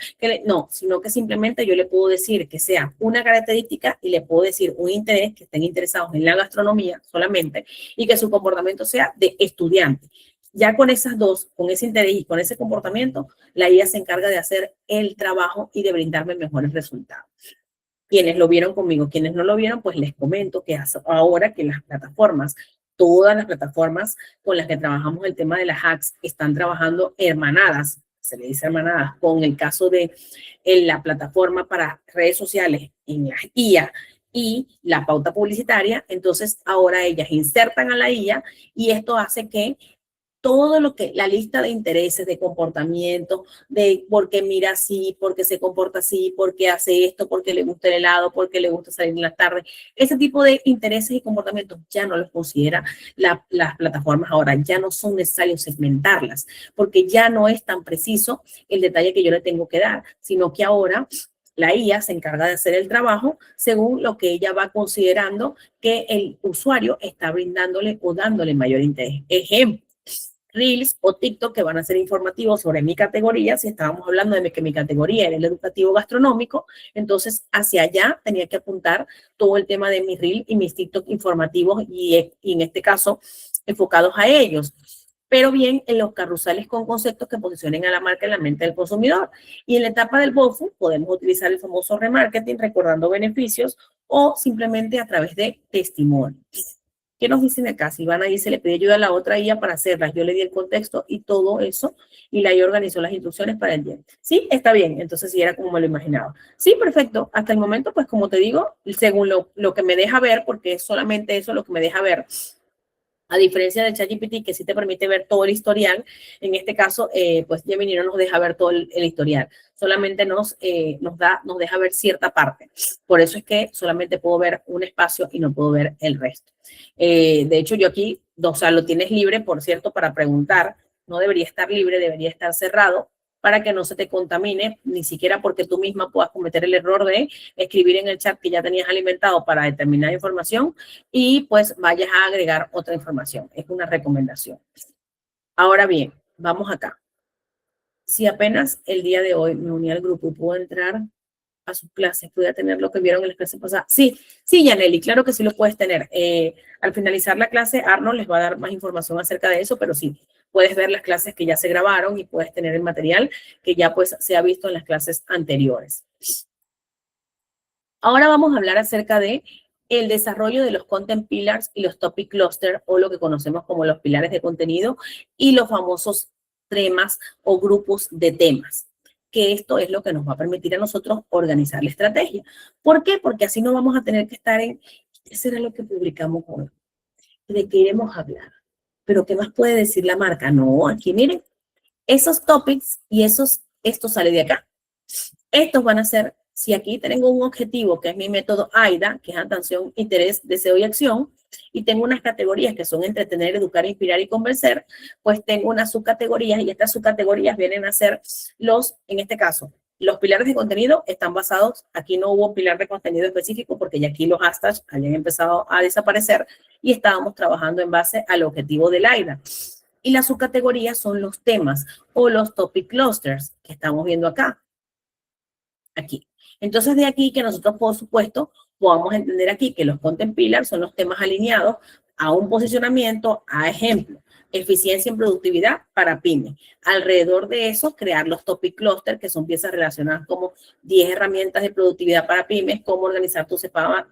no, sino que simplemente yo le puedo decir que sea una característica y le puedo decir un interés, que estén interesados en la gastronomía solamente y que su comportamiento sea de estudiante. Ya con esas dos, con ese interés y con ese comportamiento, la IA se encarga de hacer el trabajo y de brindarme mejores resultados. Quienes lo vieron conmigo, quienes no lo vieron, pues les comento que ahora que las plataformas, todas las plataformas con las que trabajamos el tema de las hacks, están trabajando hermanadas, se le dice hermanadas, con el caso de la plataforma para redes sociales en la IA y la pauta publicitaria, entonces ahora ellas insertan a la IA y esto hace que todo lo que, la lista de intereses, de comportamiento, de por qué mira así, por qué se comporta así, por qué hace esto, por qué le gusta el helado, por qué le gusta salir en las tardes, ese tipo de intereses y comportamientos ya no los considera las plataformas ahora, ya no son necesarios segmentarlas, porque ya no es tan preciso el detalle que yo le tengo que dar, sino que ahora La IA se encarga de hacer el trabajo según lo que ella va considerando que el usuario está brindándole o dándole mayor interés. Ejemplo, Reels o TikTok que van a ser informativos sobre mi categoría. Si estábamos hablando de que mi categoría era el educativo gastronómico, entonces hacia allá tenía que apuntar todo el tema de mis Reels y mis TikTok informativos y en este caso enfocados a ellos. Pero bien en los carruseles con conceptos que posicionen a la marca en la mente del consumidor. Y en la etapa del BOFU podemos utilizar el famoso remarketing recordando beneficios o simplemente a través de testimonios. ¿Qué nos dicen acá? Silvana dice, le pedí ayuda a la otra IA para hacerlas. Yo le di el contexto y todo eso, y la IA organizó las instrucciones para el día. Sí, está bien. Entonces sí era como me lo imaginaba. Sí, perfecto. Hasta el momento, pues como te digo, según lo que me deja ver, porque es solamente eso lo que me deja ver, a diferencia del ChatGPT, que sí te permite ver todo el historial, en este caso, pues Gemini no nos deja ver todo el historial, solamente nos deja ver cierta parte. Por eso es que solamente puedo ver un espacio y no puedo ver el resto. De hecho, yo aquí, o sea, lo tienes libre, por cierto, para preguntar. No debería estar libre, debería estar cerrado para que no se te contamine, ni siquiera porque tú misma puedas cometer el error de escribir en el chat que ya tenías alimentado para determinada información y pues vayas a agregar otra información. Es una recomendación. Ahora bien, vamos acá. Si apenas el día de hoy me uní al grupo y puedo entrar a sus clases, pude tener lo que vieron en las clases pasadas. Sí, sí, Yaneli, claro que sí lo puedes tener. Al finalizar la clase, Arnold les va a dar más información acerca de eso, pero sí, puedes ver las clases que ya se grabaron y puedes tener el material que ya pues se ha visto en las clases anteriores. Ahora vamos a hablar acerca de el desarrollo de los content pillars y los topic clusters, o lo que conocemos como los pilares de contenido y los famosos temas o grupos de temas, que esto es lo que nos va a permitir a nosotros organizar la estrategia. ¿Por qué? Porque así no vamos a tener que estar en, ¿qué será lo que publicamos hoy? ¿De qué iremos a hablar? ¿Pero qué más puede decir la marca? No, aquí miren, esos topics y esto sale de acá. Estos van a ser, si aquí tengo un objetivo, que es mi método AIDA, que es atención, interés, deseo y acción, y tengo unas categorías que son entretener, educar, inspirar y convencer, pues tengo unas subcategorías y estas subcategorías vienen a ser en este caso, los pilares de contenido están basados, aquí no hubo pilar de contenido específico porque ya aquí los hashtags habían empezado a desaparecer y estábamos trabajando en base al objetivo del AIDA. Y las subcategorías son los temas o los topic clusters que estamos viendo acá. Aquí. Entonces, de aquí que nosotros, por supuesto, podamos entender aquí que los content pillars son los temas alineados a un posicionamiento, a ejemplo, eficiencia en productividad para pymes. Alrededor de eso, crear los topic clusters, que son piezas relacionadas como 10 herramientas de productividad para pymes, cómo organizar tu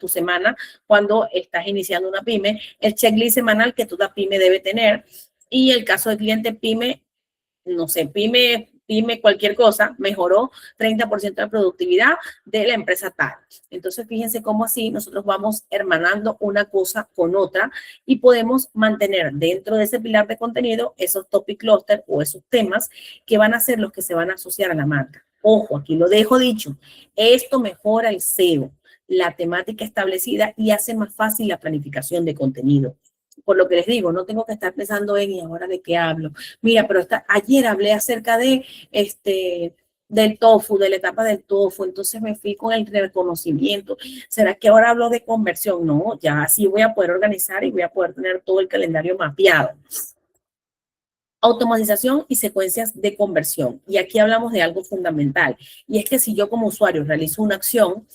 semana cuando estás iniciando una pyme, el checklist semanal que toda pyme debe tener, y el caso del cliente pyme, no sé, pyme cualquier cosa, mejoró 30% de productividad de la empresa tal. Entonces, fíjense cómo así nosotros vamos hermanando una cosa con otra y podemos mantener dentro de ese pilar de contenido esos topic clusters o esos temas que van a ser los que se van a asociar a la marca. Ojo, aquí lo dejo dicho, esto mejora el SEO, la temática establecida y hace más fácil la planificación de contenido. Por lo que les digo, no tengo que estar pensando en, ¿y ahora de qué hablo? Mira, pero ayer hablé acerca de del tofu, de la etapa del tofu, entonces me fui con el reconocimiento. ¿Será que ahora hablo de conversión? No, ya así voy a poder organizar y voy a poder tener todo el calendario mapeado. Automatización y secuencias de conversión. Y aquí hablamos de algo fundamental. Y es que si yo como usuario realizo una acción,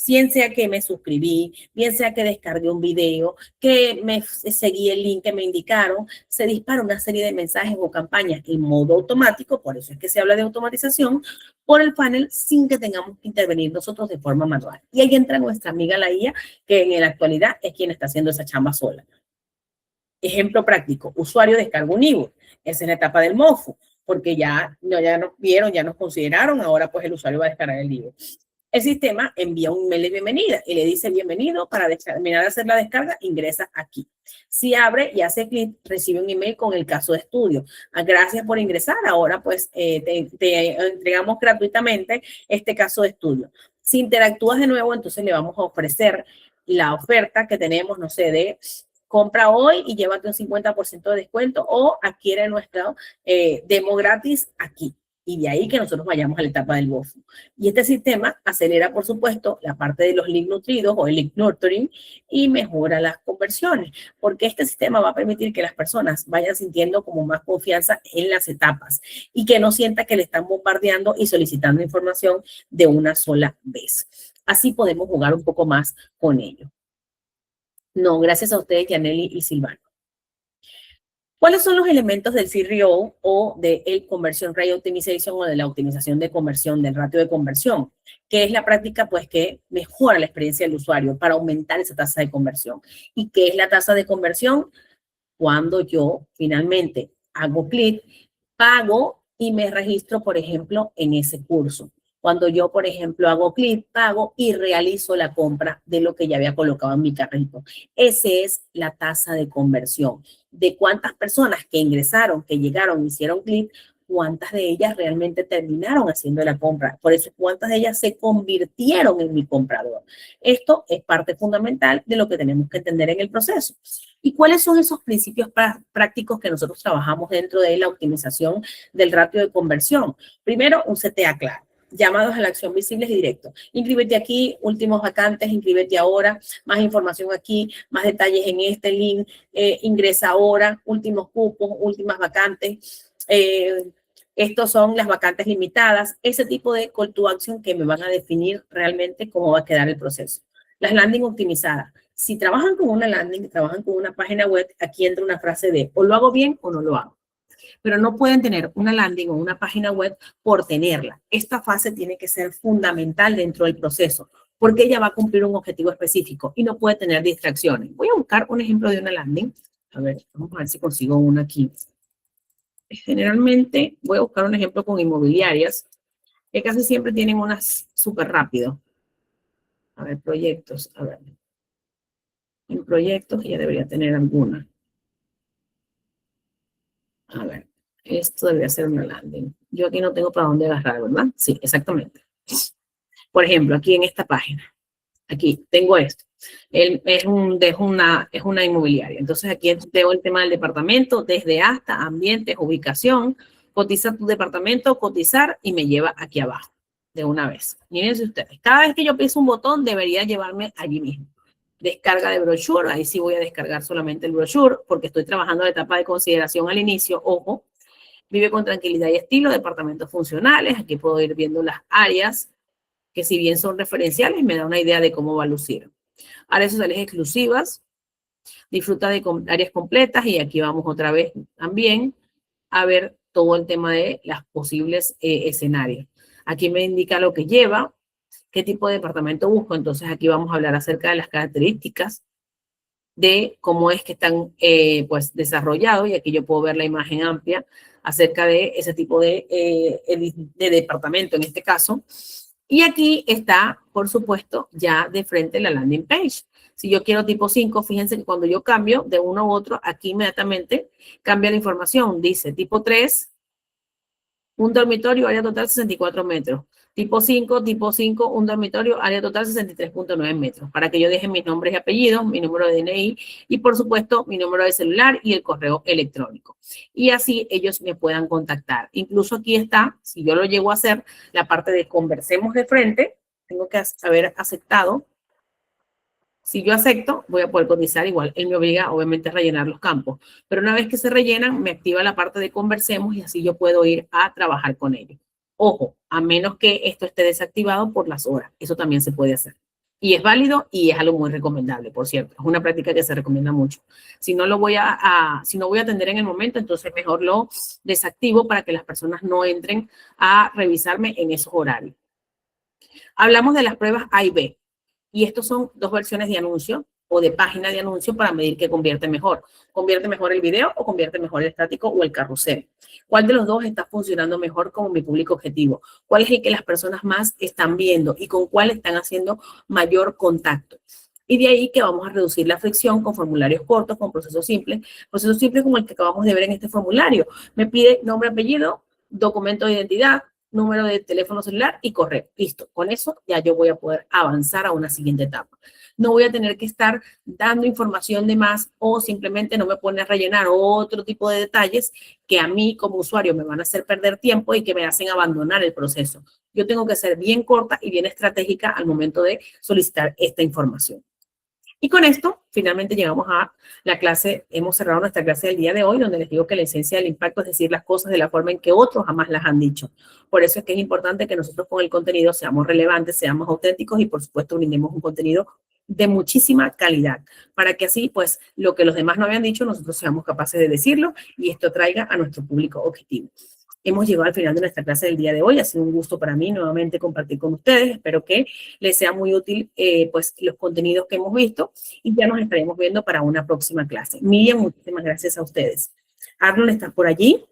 bien sea que me suscribí, bien sea que descargué un video, que me seguí el link que me indicaron, se dispara una serie de mensajes o campañas en modo automático, por eso es que se habla de automatización, por el panel sin que tengamos que intervenir nosotros de forma manual. Y ahí entra nuestra amiga la IA, que en la actualidad es quien está haciendo esa chamba sola. Ejemplo práctico, usuario descarga un ebook. Esa es la etapa del MOFU, porque ya nos vieron, ya nos consideraron, ahora pues el usuario va a descargar el ebook. El sistema envía un email de bienvenida y le dice bienvenido, para terminar de hacer la descarga, ingresa aquí. Si abre y hace clic, recibe un email con el caso de estudio. Gracias por ingresar, ahora pues te entregamos gratuitamente este caso de estudio. Si interactúas de nuevo, entonces le vamos a ofrecer la oferta que tenemos, no sé, de compra hoy y llévate un 50% de descuento o adquiere nuestra demo gratis aquí. y de ahí que nosotros vayamos a la etapa del BOFO. Y este sistema acelera, por supuesto, la parte de los leads nutridos o el lead nurturing y mejora las conversiones, porque este sistema va a permitir que las personas vayan sintiendo como más confianza en las etapas y que no sienta que le están bombardeando y solicitando información de una sola vez. Así podemos jugar un poco más con ello. No, gracias a ustedes, Yaneli y Silvano. ¿Cuáles son los elementos del CRO o del Conversion Rate Optimization o de la optimización de conversión, del ratio de conversión? Que es la práctica pues que mejora la experiencia del usuario para aumentar esa tasa de conversión. ¿Y qué es la tasa de conversión? Cuando yo finalmente hago clic, pago y me registro, por ejemplo, en ese curso. Cuando yo, por ejemplo, hago clic, pago y realizo la compra de lo que ya había colocado en mi carrito. Esa es la tasa de conversión. De cuántas personas que ingresaron, que llegaron, hicieron clic, cuántas de ellas realmente terminaron haciendo la compra. Por eso, cuántas de ellas se convirtieron en mi comprador. Esto es parte fundamental de lo que tenemos que entender en el proceso. ¿Y cuáles son esos principios prácticos que nosotros trabajamos dentro de la optimización del ratio de conversión? Primero, un CTA claro. Llamados a la acción visibles y directos. Inscríbete aquí, últimos vacantes, inscríbete ahora, más información aquí, más detalles en este link, ingresa ahora, últimos cupos, últimas vacantes, estos son las vacantes limitadas, ese tipo de call to action que me van a definir realmente cómo va a quedar el proceso. Las landing optimizadas. Si trabajan con una landing, trabajan con una página web, aquí entra una frase de o lo hago bien o no lo hago. Pero no pueden tener una landing o una página web por tenerla. Esta fase tiene que ser fundamental dentro del proceso porque ella va a cumplir un objetivo específico y no puede tener distracciones. Voy a buscar un ejemplo de una landing. A ver, vamos a ver si consigo una aquí. Generalmente voy a buscar un ejemplo con inmobiliarias que casi siempre tienen unas súper rápido. A ver, proyectos. A ver. En proyectos ya debería tener alguna. A ver, esto debería ser una landing. Yo aquí no tengo para dónde agarrar, ¿verdad? Sí, exactamente. Por ejemplo, aquí en esta página. Aquí tengo esto. Es una inmobiliaria. Entonces aquí tengo el tema del departamento, desde hasta, ambientes, ubicación, cotizar tu departamento, cotizar y me lleva aquí abajo de una vez. Mírense ustedes. Cada vez que yo piso un botón debería llevarme allí mismo. Descarga de brochure, ahí sí voy a descargar solamente el brochure porque estoy trabajando la etapa de consideración al inicio, ojo. Vive con tranquilidad y estilo, departamentos funcionales, aquí puedo ir viendo las áreas que si bien son referenciales me da una idea de cómo va a lucir. Áreas sociales exclusivas, disfruta de áreas completas y aquí vamos otra vez también a ver todo el tema de las posibles escenarios. Aquí me indica lo que lleva, qué tipo de departamento busco. Entonces aquí vamos a hablar acerca de las características de cómo es que están pues desarrollados y aquí yo puedo ver la imagen amplia acerca de ese tipo de departamento en este caso. Y aquí está, por supuesto, ya de frente la landing page. Si yo quiero tipo 5, fíjense que cuando yo cambio de uno u otro, aquí inmediatamente cambia la información. Dice tipo 3, un dormitorio, área total 64 metros. Tipo 5, un dormitorio, área total 63.9 metros. Para que yo deje mis nombres y apellidos, mi número de DNI y, por supuesto, mi número de celular y el correo electrónico. Y así ellos me puedan contactar. Incluso aquí está, si yo lo llego a hacer, la parte de conversemos de frente. Tengo que haber aceptado. Si yo acepto, voy a poder cotizar igual. Él me obliga, obviamente, a rellenar los campos. Pero una vez que se rellenan, me activa la parte de conversemos y así yo puedo ir a trabajar con ellos. Ojo, a menos que esto esté desactivado por las horas. Eso también se puede hacer. Y es válido y es algo muy recomendable, por cierto. Es una práctica que se recomienda mucho. Si no voy a atender en el momento, entonces mejor lo desactivo para que las personas no entren a revisarme en esos horarios. Hablamos de las pruebas A y B. Y estos son dos versiones de anuncio o de página de anuncio para medir qué convierte mejor. ¿Convierte mejor el video o convierte mejor el estático o el carrusel? ¿Cuál de los dos está funcionando mejor como mi público objetivo? ¿Cuál es el que las personas más están viendo y con cuál están haciendo mayor contacto? Y de ahí que vamos a reducir la fricción con formularios cortos, con procesos simples como el que acabamos de ver en este formulario. Me pide nombre, apellido, documento de identidad, número de teléfono celular y correo. Listo, con eso ya yo voy a poder avanzar a una siguiente etapa. No voy a tener que estar dando información de más o simplemente no me pone a rellenar otro tipo de detalles que a mí como usuario me van a hacer perder tiempo y que me hacen abandonar el proceso. Yo tengo que ser bien corta y bien estratégica al momento de solicitar esta información. Y con esto, finalmente llegamos a la clase, hemos cerrado nuestra clase del día de hoy, donde les digo que la esencia del impacto es decir las cosas de la forma en que otros jamás las han dicho. Por eso es que es importante que nosotros con el contenido seamos relevantes, seamos auténticos y, por supuesto, brindemos un contenido de muchísima calidad, para que así, pues, lo que los demás no habían dicho, nosotros seamos capaces de decirlo y esto traiga a nuestro público objetivo. Hemos llegado al final de nuestra clase del día de hoy. Ha sido un gusto para mí nuevamente compartir con ustedes. Espero que les sea muy útil pues los contenidos que hemos visto y ya nos estaremos viendo para una próxima clase. Miriam, muchísimas gracias a ustedes. Arnold, ¿estás por allí?